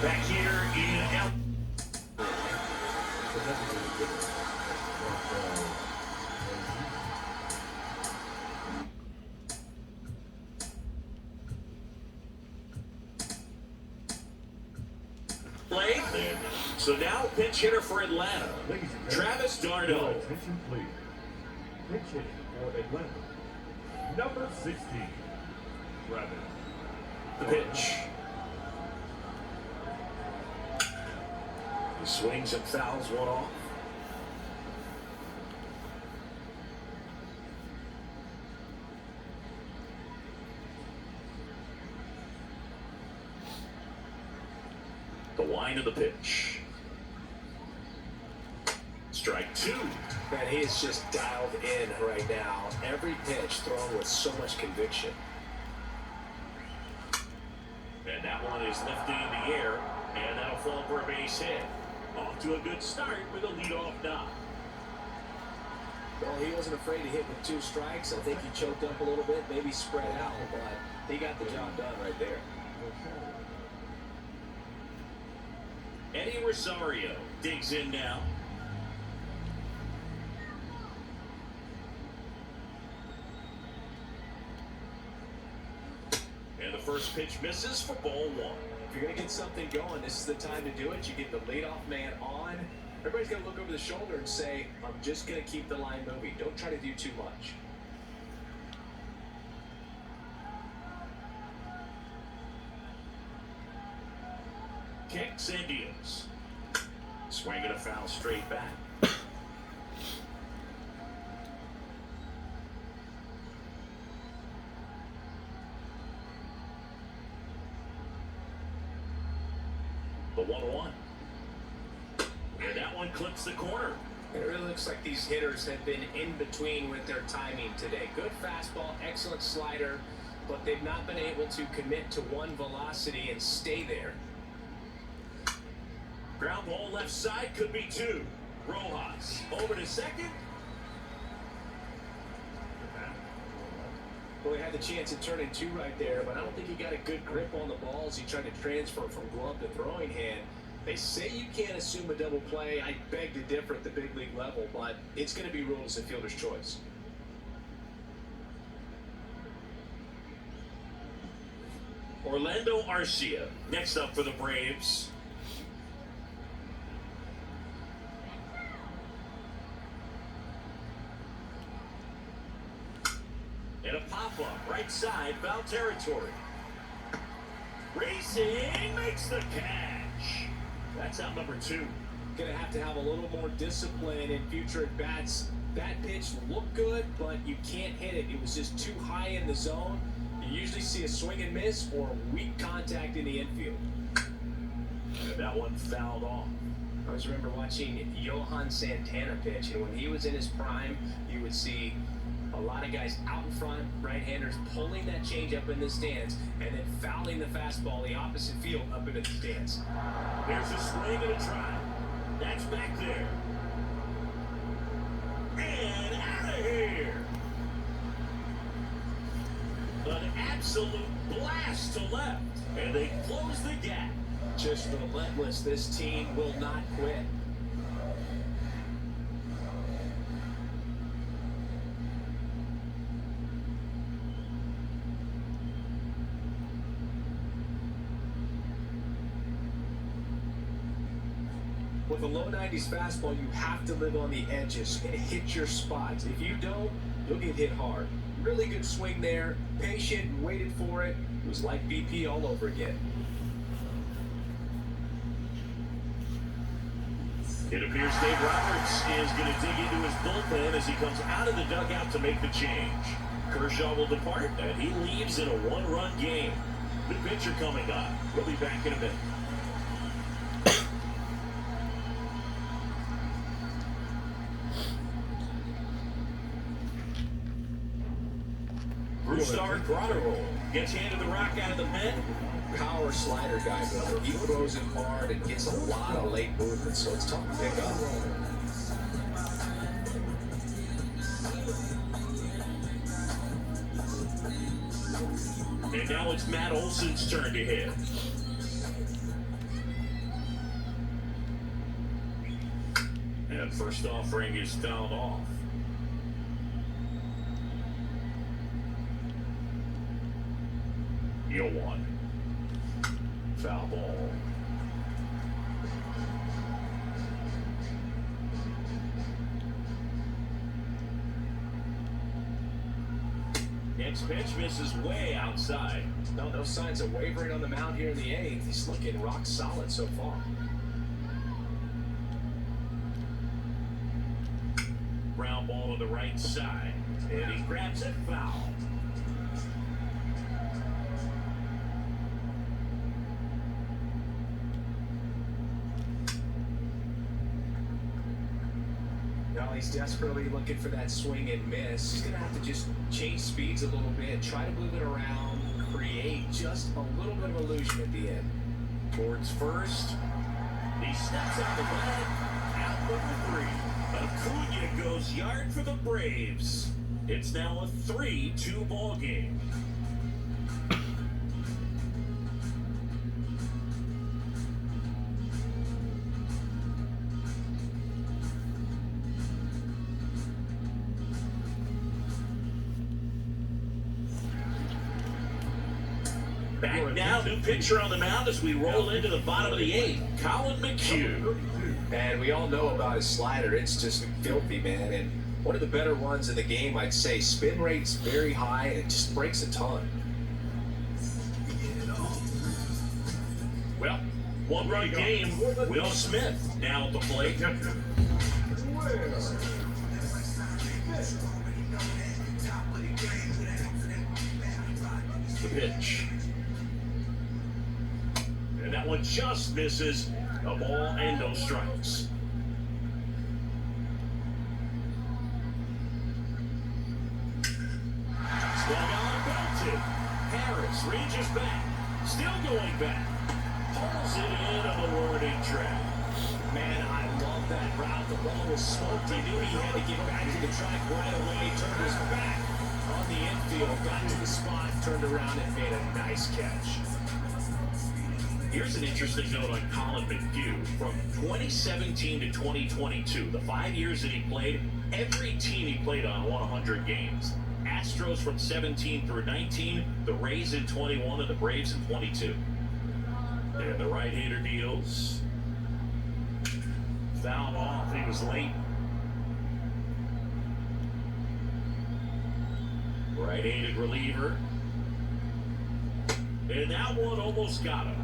Back here in L. So now pinch hitter for Atlanta, Travis Darno. Attention, please. Pinch hit for Atlanta. Number 16, Travis. The pitch. He swings and fouls one off. The line of the pitch. Strike 2. Man, he is just dialed in right now. Every pitch thrown with so much conviction. And that one is lifted in the air, and that'll fall for a base hit. Off to a good start with a leadoff knock. Well, he wasn't afraid to hit with 2 strikes. I think he choked up a little bit, maybe spread out, but he got the job done right there. Eddie Rosario digs in now. And the first pitch misses for ball 1. If you're going to get something going, this is the time to do it. You get the leadoff man on. Everybody's going to look over the shoulder and say, I'm just going to keep the line moving. Don't try to do too much. Kicks and deals. Swinging a foul straight back. The 1-1. And that one clips the corner. It really looks like these hitters have been in between with their timing today. Good fastball, excellent slider, but they've not been able to commit to one velocity and stay there. Ground ball left side, could be 2. Rojas over to second. Well, he had the chance to turn in 2 right there, but I don't think he got a good grip on the balls. He tried to transfer from glove to throwing hand. They say you can't assume a double play. I beg to differ at the big league level, but it's going to be ruled as a fielder's choice. Orlando Arcia next up for the Braves. And a pop-up, right side, foul territory. Racing makes the catch. That's out number 2. Going to have a little more discipline in future at-bats. That pitch looked good, but you can't hit it. It was just too high in the zone. You usually see a swing and miss or weak contact in the infield. And that one fouled off. I always remember watching Johan Santana pitch, and when he was in his prime, you would see a lot of guys out in front, right-handers pulling that change up in the stands, and then fouling the fastball the opposite field up into the stands. There's a swing and a drive. That's back there. And out of here. An absolute blast to left, and they close the gap. Just relentless. This team will not quit. With a low 90s fastball, you have to live on the edges and hit your spots. If you don't, you'll get hit hard. Really good swing there. Patient, waited for it. It was like BP all over again. It appears Dave Roberts is going to dig into his bullpen as he comes out of the dugout to make the change. Kershaw will depart, and he leaves in a one-run game. New pitcher coming up. We'll be back in a minute. Brusdar Grotterol gets handed the rock out of the pen. Power slider guy, but he throws it hard and gets a lot of late movement, so it's tough to pick up. And now it's Matt Olson's turn to hit. And first offering is fouled off. One. Foul ball. Next pitch misses way outside. No signs of wavering on the mound here in the 8th. He's looking rock solid so far. Ground ball to the right side. And he grabs it foul. Now he's desperately looking for that swing and miss. He's going to have to just change speeds a little bit, try to move it around, create just a little bit of illusion at the end. Towards first. He steps out the bag. Out number 3. Acuna goes yard for the Braves. It's now a 3-2 ball game. Back now, new pitcher on the mound as we roll into the bottom of the 8th, Colin McHugh. And we all know about his slider. It's just filthy, man. And one of the better ones in the game, I'd say. Spin rate's very high, and it just breaks a ton. Well, one-run game. Will Smith now at the plate. The pitch. And that one just misses. A ball and no strikes. Swung on, belted. Harris reaches back. Still going back. Pulls it in on the warning track. Man, I love that route. The ball was smoked. He knew he had to get back to the track right away. Turned his back on the infield. Got to the spot, turned around, and made a nice catch. Here's an interesting note on Colin McHugh. From 2017 to 2022, the 5 years that he played, every team he played on won 100 games. Astros from 17 through 19, the Rays in 21, and the Braves in 22. And the right-hander deals. Foul off. He was late. Right-handed reliever. And that one almost got him.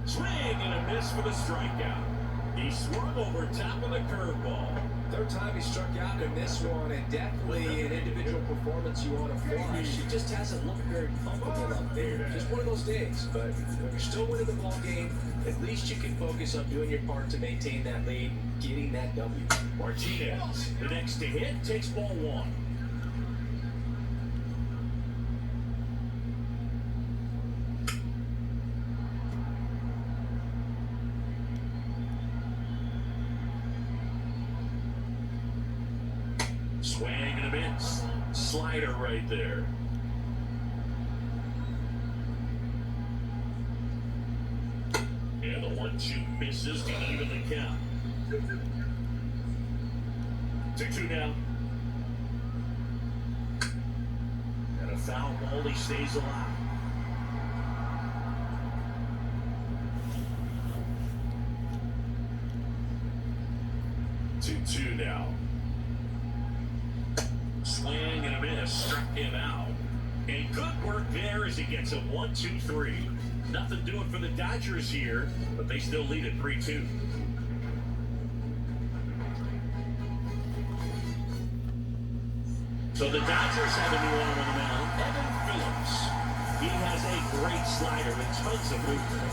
Swing and a miss for the strikeout. He swung over top of the curveball. Third time he struck out in this one, and definitely an individual performance you want to flush. He just hasn't looked very comfortable up there. Just one of those days. But when you're still winning the ball game, at least you can focus on doing your part to maintain that lead, getting that W. Martinez, the next to hit, takes ball one. Swing and a miss. Slider right there. And the 1-2 misses to even the count. 2-2 now. And a foul ball, he stays alive. Two now. Swing and a miss, struck him out. And good work there as he gets a 1-2-3. Nothing doing for the Dodgers here, but they still lead at 3-2. So the Dodgers have a new arm on the mound, Evan Phillips. He has a great slider with tons of movement.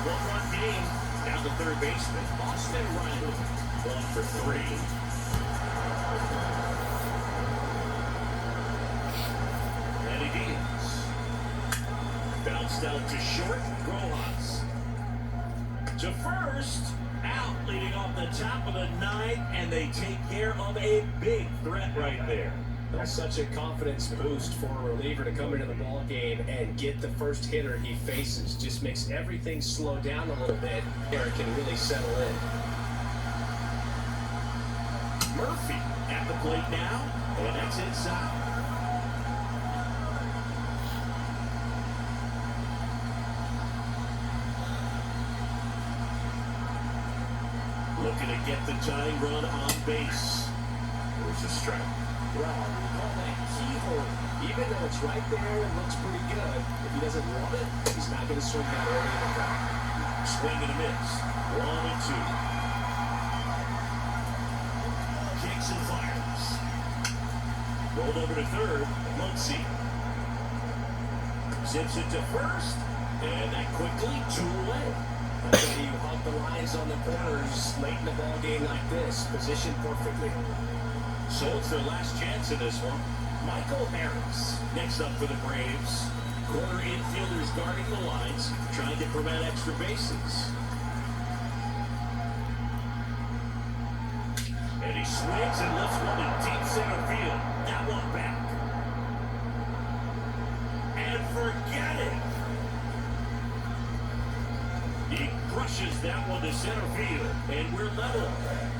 One-run game. Now the third baseman, Austin Riley, 1 for 3. And he deals. Bounced out to short, Rojas. To first, out, leading off the top of the ninth, and they take care of a big threat right there. That's such a confidence boost for a reliever to come into the ball game and get the first hitter he faces. Just makes everything slow down a little bit. Eric can really settle in. Murphy at the plate now, and that's inside. Looking to get the tying run on base. There's a strike. Well, we call that keyhole. Even though it's right there and looks pretty good, if he doesn't want it, he's not going to swing that early in the count. Swing and a miss. 1-2. Kicks and fires. Rolled over to third. Muncy zips it to first, and that quickly 2 away. That's why you hug the lines on the corners late in the ball game like this, positioned perfectly. So it's their last chance in this one. Michael Harris next up for the Braves. Corner infielders guarding the lines, trying to prevent extra bases. And he swings and lifts one in deep center field. That one back. And forget it. He crushes that one to center field, and we're level.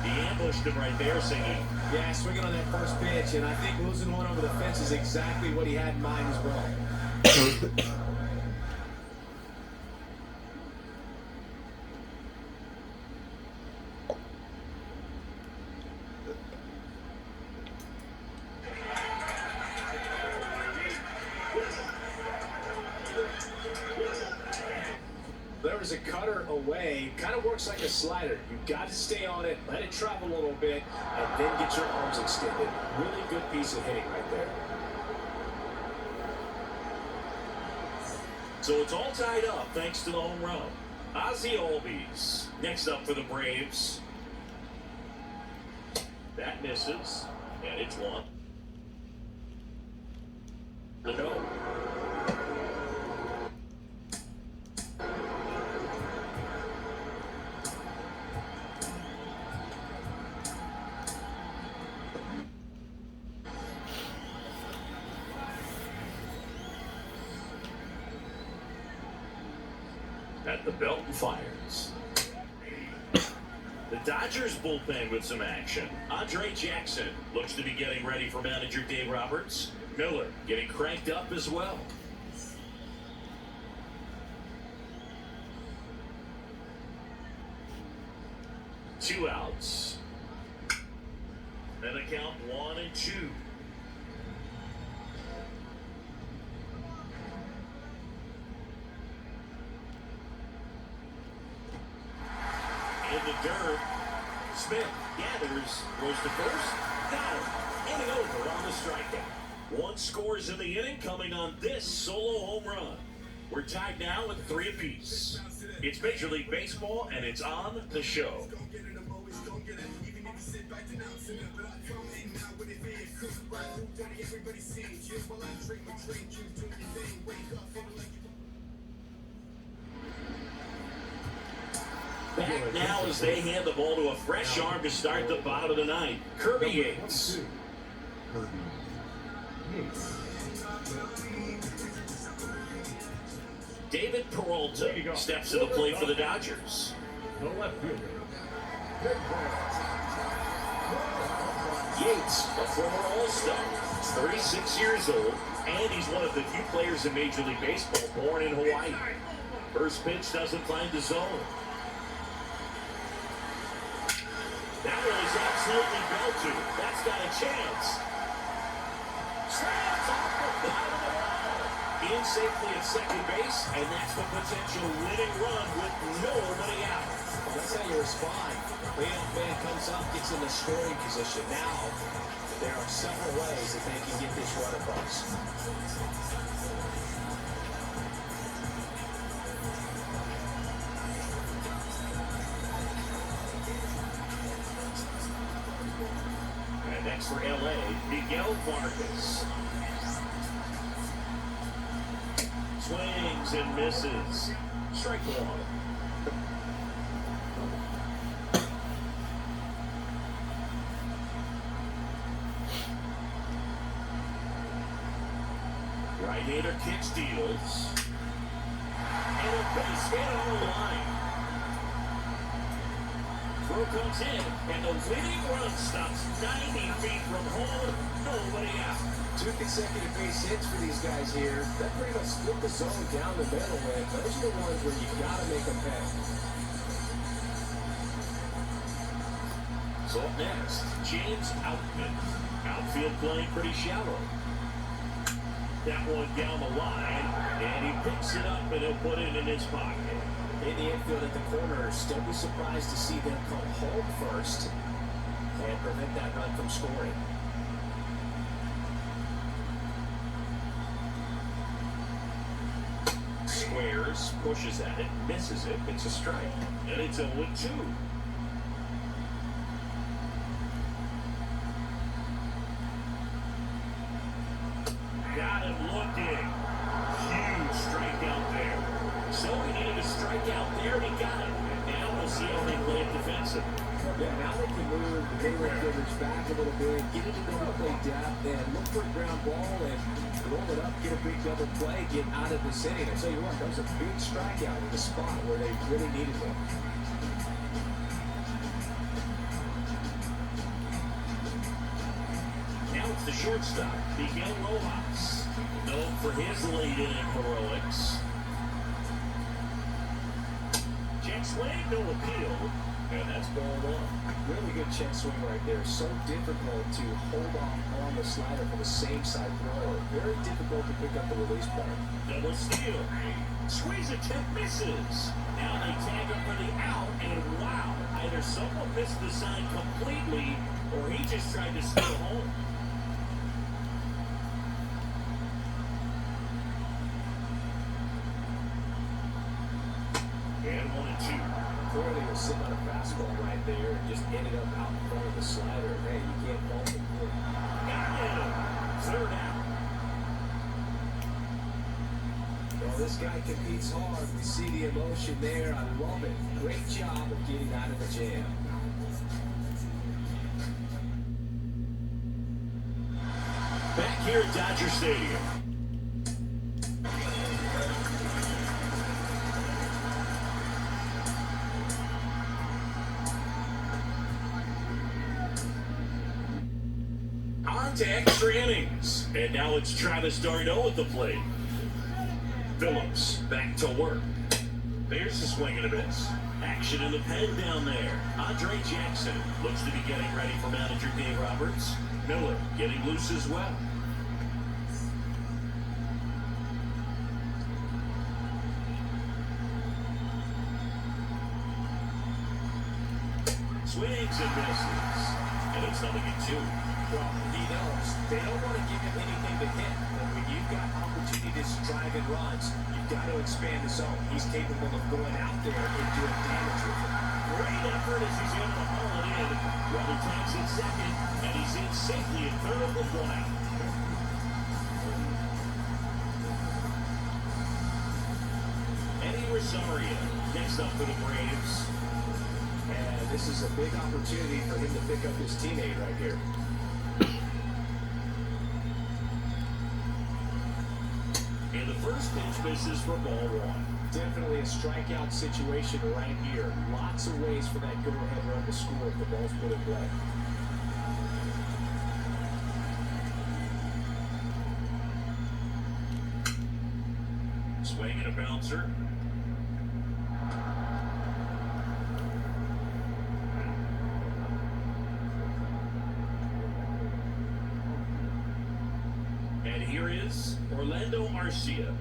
He ambushed him right there, singing. Yeah, swinging on that first pitch, and I think losing one over the fence is exactly what he had in mind as well. There was a cutter away, kind of works like a slider. You've got to stay on it, let it travel a little bit, and then get your arms extended. Really good piece of hitting right there. So it's all tied up thanks to the home run. Ozzie Albies next up for the Braves. That misses, and it's 1. No. At the belt and fires. The Dodgers bullpen with some action. Andre Jackson looks to be getting ready for manager Dave Roberts. Miller getting cranked up as well. Two outs. And the count 1-2. In the dirt, Smith gathers, goes to first, got him, inning over on the strikeout. One scores in the inning, coming on this solo home run. We're tied now with 3 apiece. It's Major League Baseball, and it's on the show. Back now as they hand the ball to a fresh arm to start the bottom of the ninth. Kirby Yates. David Peralta steps to the plate for the Dodgers. The left fielder. Yates, a former All-Star, 36 years old, and he's one of the few players in Major League Baseball born in Hawaii. First pitch doesn't find the zone. That one is absolutely belted. That's got a chance. Slams off the bottom of the wall. In safely at second base, and that's the potential winning run with nobody out. That's how you respond. Leadoff man comes up, gets in the scoring position. Now, there are several ways that they can get this run across. And next for LA, Miguel Vargas. Swings and misses. Strike one. Right-hander kick steals. And a base hit on the line. Throw comes in, and the winning run stops 90 feet from home. Nobody out. 2 consecutive base hits for these guys here. That pretty much split the zone down the middle, and those are the ones where you gotta make them pay. So up next, James Outman. Outfield playing pretty shallow. That one down the line, and he picks it up and he'll put it in his pocket. In the infield at the corner, still be surprised to see them come home first and prevent that run from scoring. Squares, pushes at it, misses it, it's a strike. And it's 0-2. Got him looking. Huge strikeout there. So he needed a strikeout there, he got it. And now we'll see how they play it defensive. Yeah, now they can move the middle infielders back a little bit, get into double play depth, and look for a ground ball and roll it up, get a big double play, get out of this inning. I tell you what, that was a big strikeout in the spot where they really needed one. Now it's the shortstop, Miguel Rojas. Known for his late inning heroics. Check swing, no appeal. And that's ball one. Really good check swing right there. So difficult to hold off on the slider for the same side thrower. Very difficult to pick up the release point. Double steal. Squeeze attempt misses. Now they tag him for the out, and wow, either someone missed the sign completely, or he just tried to steal home. And 1-2. Clearly was sitting on a fastball right there and just ended up out in front of the slider. Hey, you can't fault it. Got him. Third out. Well, this guy competes hard. We see the emotion there. I love it. Great job of getting out of the jam. Back here at Dodger Stadium. On to extra innings. And now it's Travis d'Arnaud at the plate. Phillips back to work. There's the swing and a miss. Action in the pen down there. Andre Jackson looks to be getting ready for manager Dave Roberts. Miller getting loose as well. Swings and misses. And it's 0-2. Well, he knows they don't want to give him anything to hit. But when you've got opportunities to drive in runs, you've got to expand the zone. He's capable of going out there and doing damage with it. Great effort as he's able to haul it in. Weather tags in second, and he's in safely in third with one out. Eddie Rosario next up for the Braves. And this is a big opportunity for him to pick up his teammate right here. And the first pitch misses for ball one. Definitely a strikeout situation right here. Lots of ways for that go-ahead run to score if the ball's put in play. Swing and a bouncer. And here is Orlando Arcia.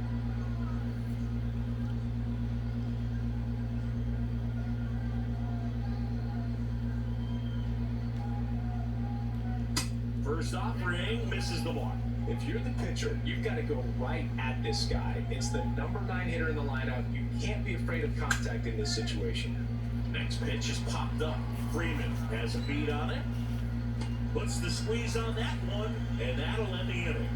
First offering misses the mark. If you're the pitcher, you've got to go right at this guy. It's the number 9 hitter in the lineup. You can't be afraid of contact in this situation. Next pitch is popped up. Freeman has a beat on it. Puts the squeeze on that one, and that'll end the inning.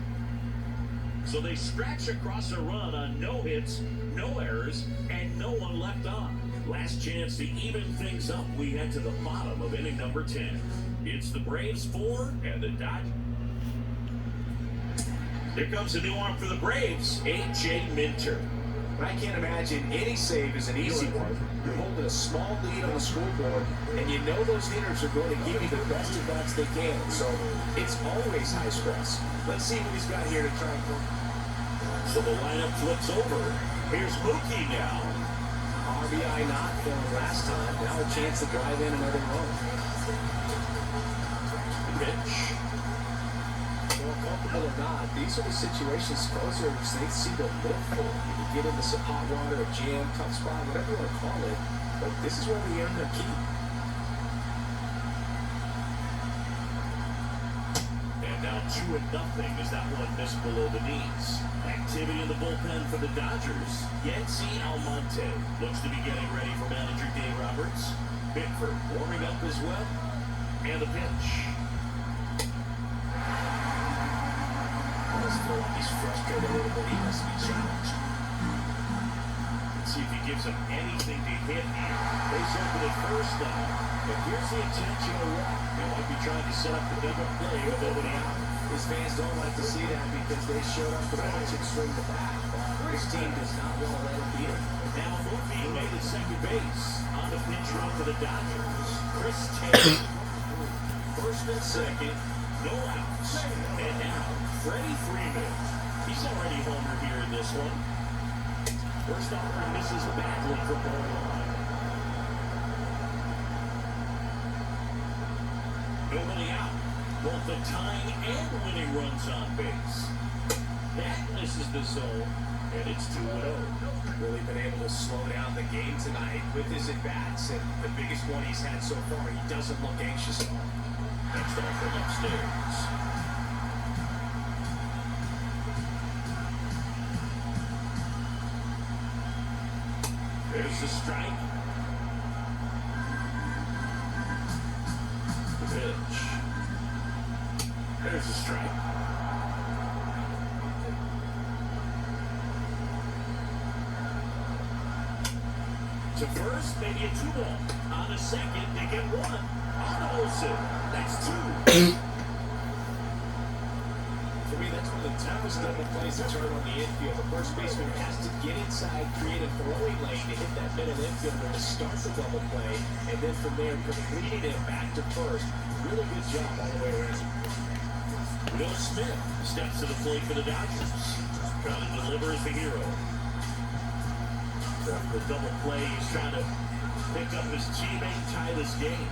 So they scratch across a run on no hits, no errors, and no one left on. Last chance to even things up. We head to the bottom of inning number 10. It's the Braves 4 and the Dodgers. Here comes a new arm for the Braves, A.J. Minter. I can't imagine any save is an easy one. You're holding a small lead on the scoreboard, and you know those hitters are going to give you the best at bats they can. So it's always high stress. Let's see what he's got here to try and work. So the lineup flips over. Here's Mookie now. RBI not for him last time. Now a chance to drive in another run. Pitch. Well, comfortable or not, these are the situations closers they seem to live for. You get into some hot water, a jam, tough spot, whatever you want to call it. But this is where we earn their keep. And now 2-0 as that one missed below the knees. Activity in the bullpen for the Dodgers. Yency Almonte looks to be getting ready for manager Dave Roberts. Bickford warming up as well. And the pitch. I just feel like he's frustrated a little bit. He must be challenged. Let's see if he gives him anything to hit here. Base open at first now. And here's the intentional walk. They might be trying to set up the double play with nobody out. His fans don't like to see that because they showed up to watch him swing the bat. His team does not want to let him beat him. Now Mookie made at second base on the pitch run for the Dodgers. Chris Taylor. First and second, no outs. And now Freddie Freeman. He's already homer here in this one. First offering misses badly for ball one. Nobody out. Both the tying and winning runs on base. That misses the zone, and it's 2-0. Really been able to slow down the game tonight with his at-bats, and the biggest one he's had so far, he doesn't look anxious at all. Next offering upstairs. There's the strike. The pitch. There's a strike. To first, maybe a 2-ball. On a second, they get 1. On Olsen. That's 2. For me, that's one of the toughest double plays to turn on the infield. The first baseman has to get inside, create a throwing lane to hit that middle infielder to start the double play, and then from there, completing it back to first. Really good job all the way around. Will Smith steps to the plate for the Dodgers. Trying to deliver as the hero. The double play, he's trying to pick up his teammate, tie this game.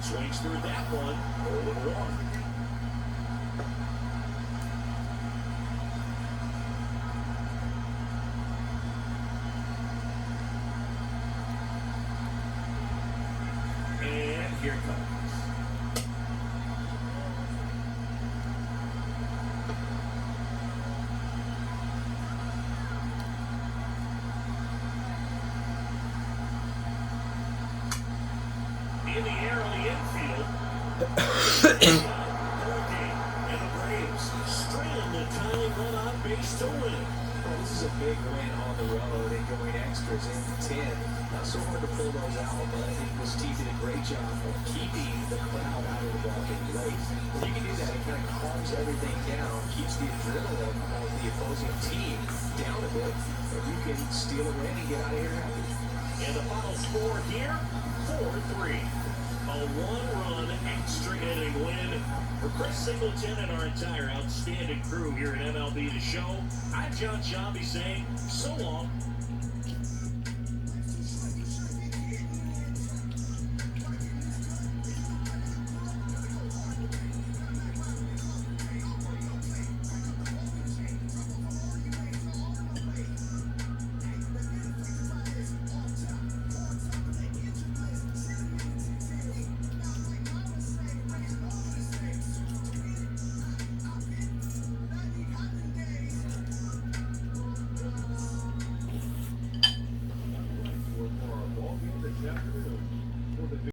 Swings through that one, 0-1. And here it comes. In the air on the infield. And the Braves strailing the tying run on base to win. Oh, this is a big win on the road and going extras into 10. Not so hard to pull those out, but I think this team did a great job of keeping the crowd out of the ball game late. When you can do that, it kind of calms everything down, keeps the adrenaline of the opposing team down a bit, and you can steal a win and get out of here happy. And the final score here, 4-3. A 1-run extra inning win for Chris Singleton and our entire outstanding crew here at MLB The Show. I'm John Shambi saying so long.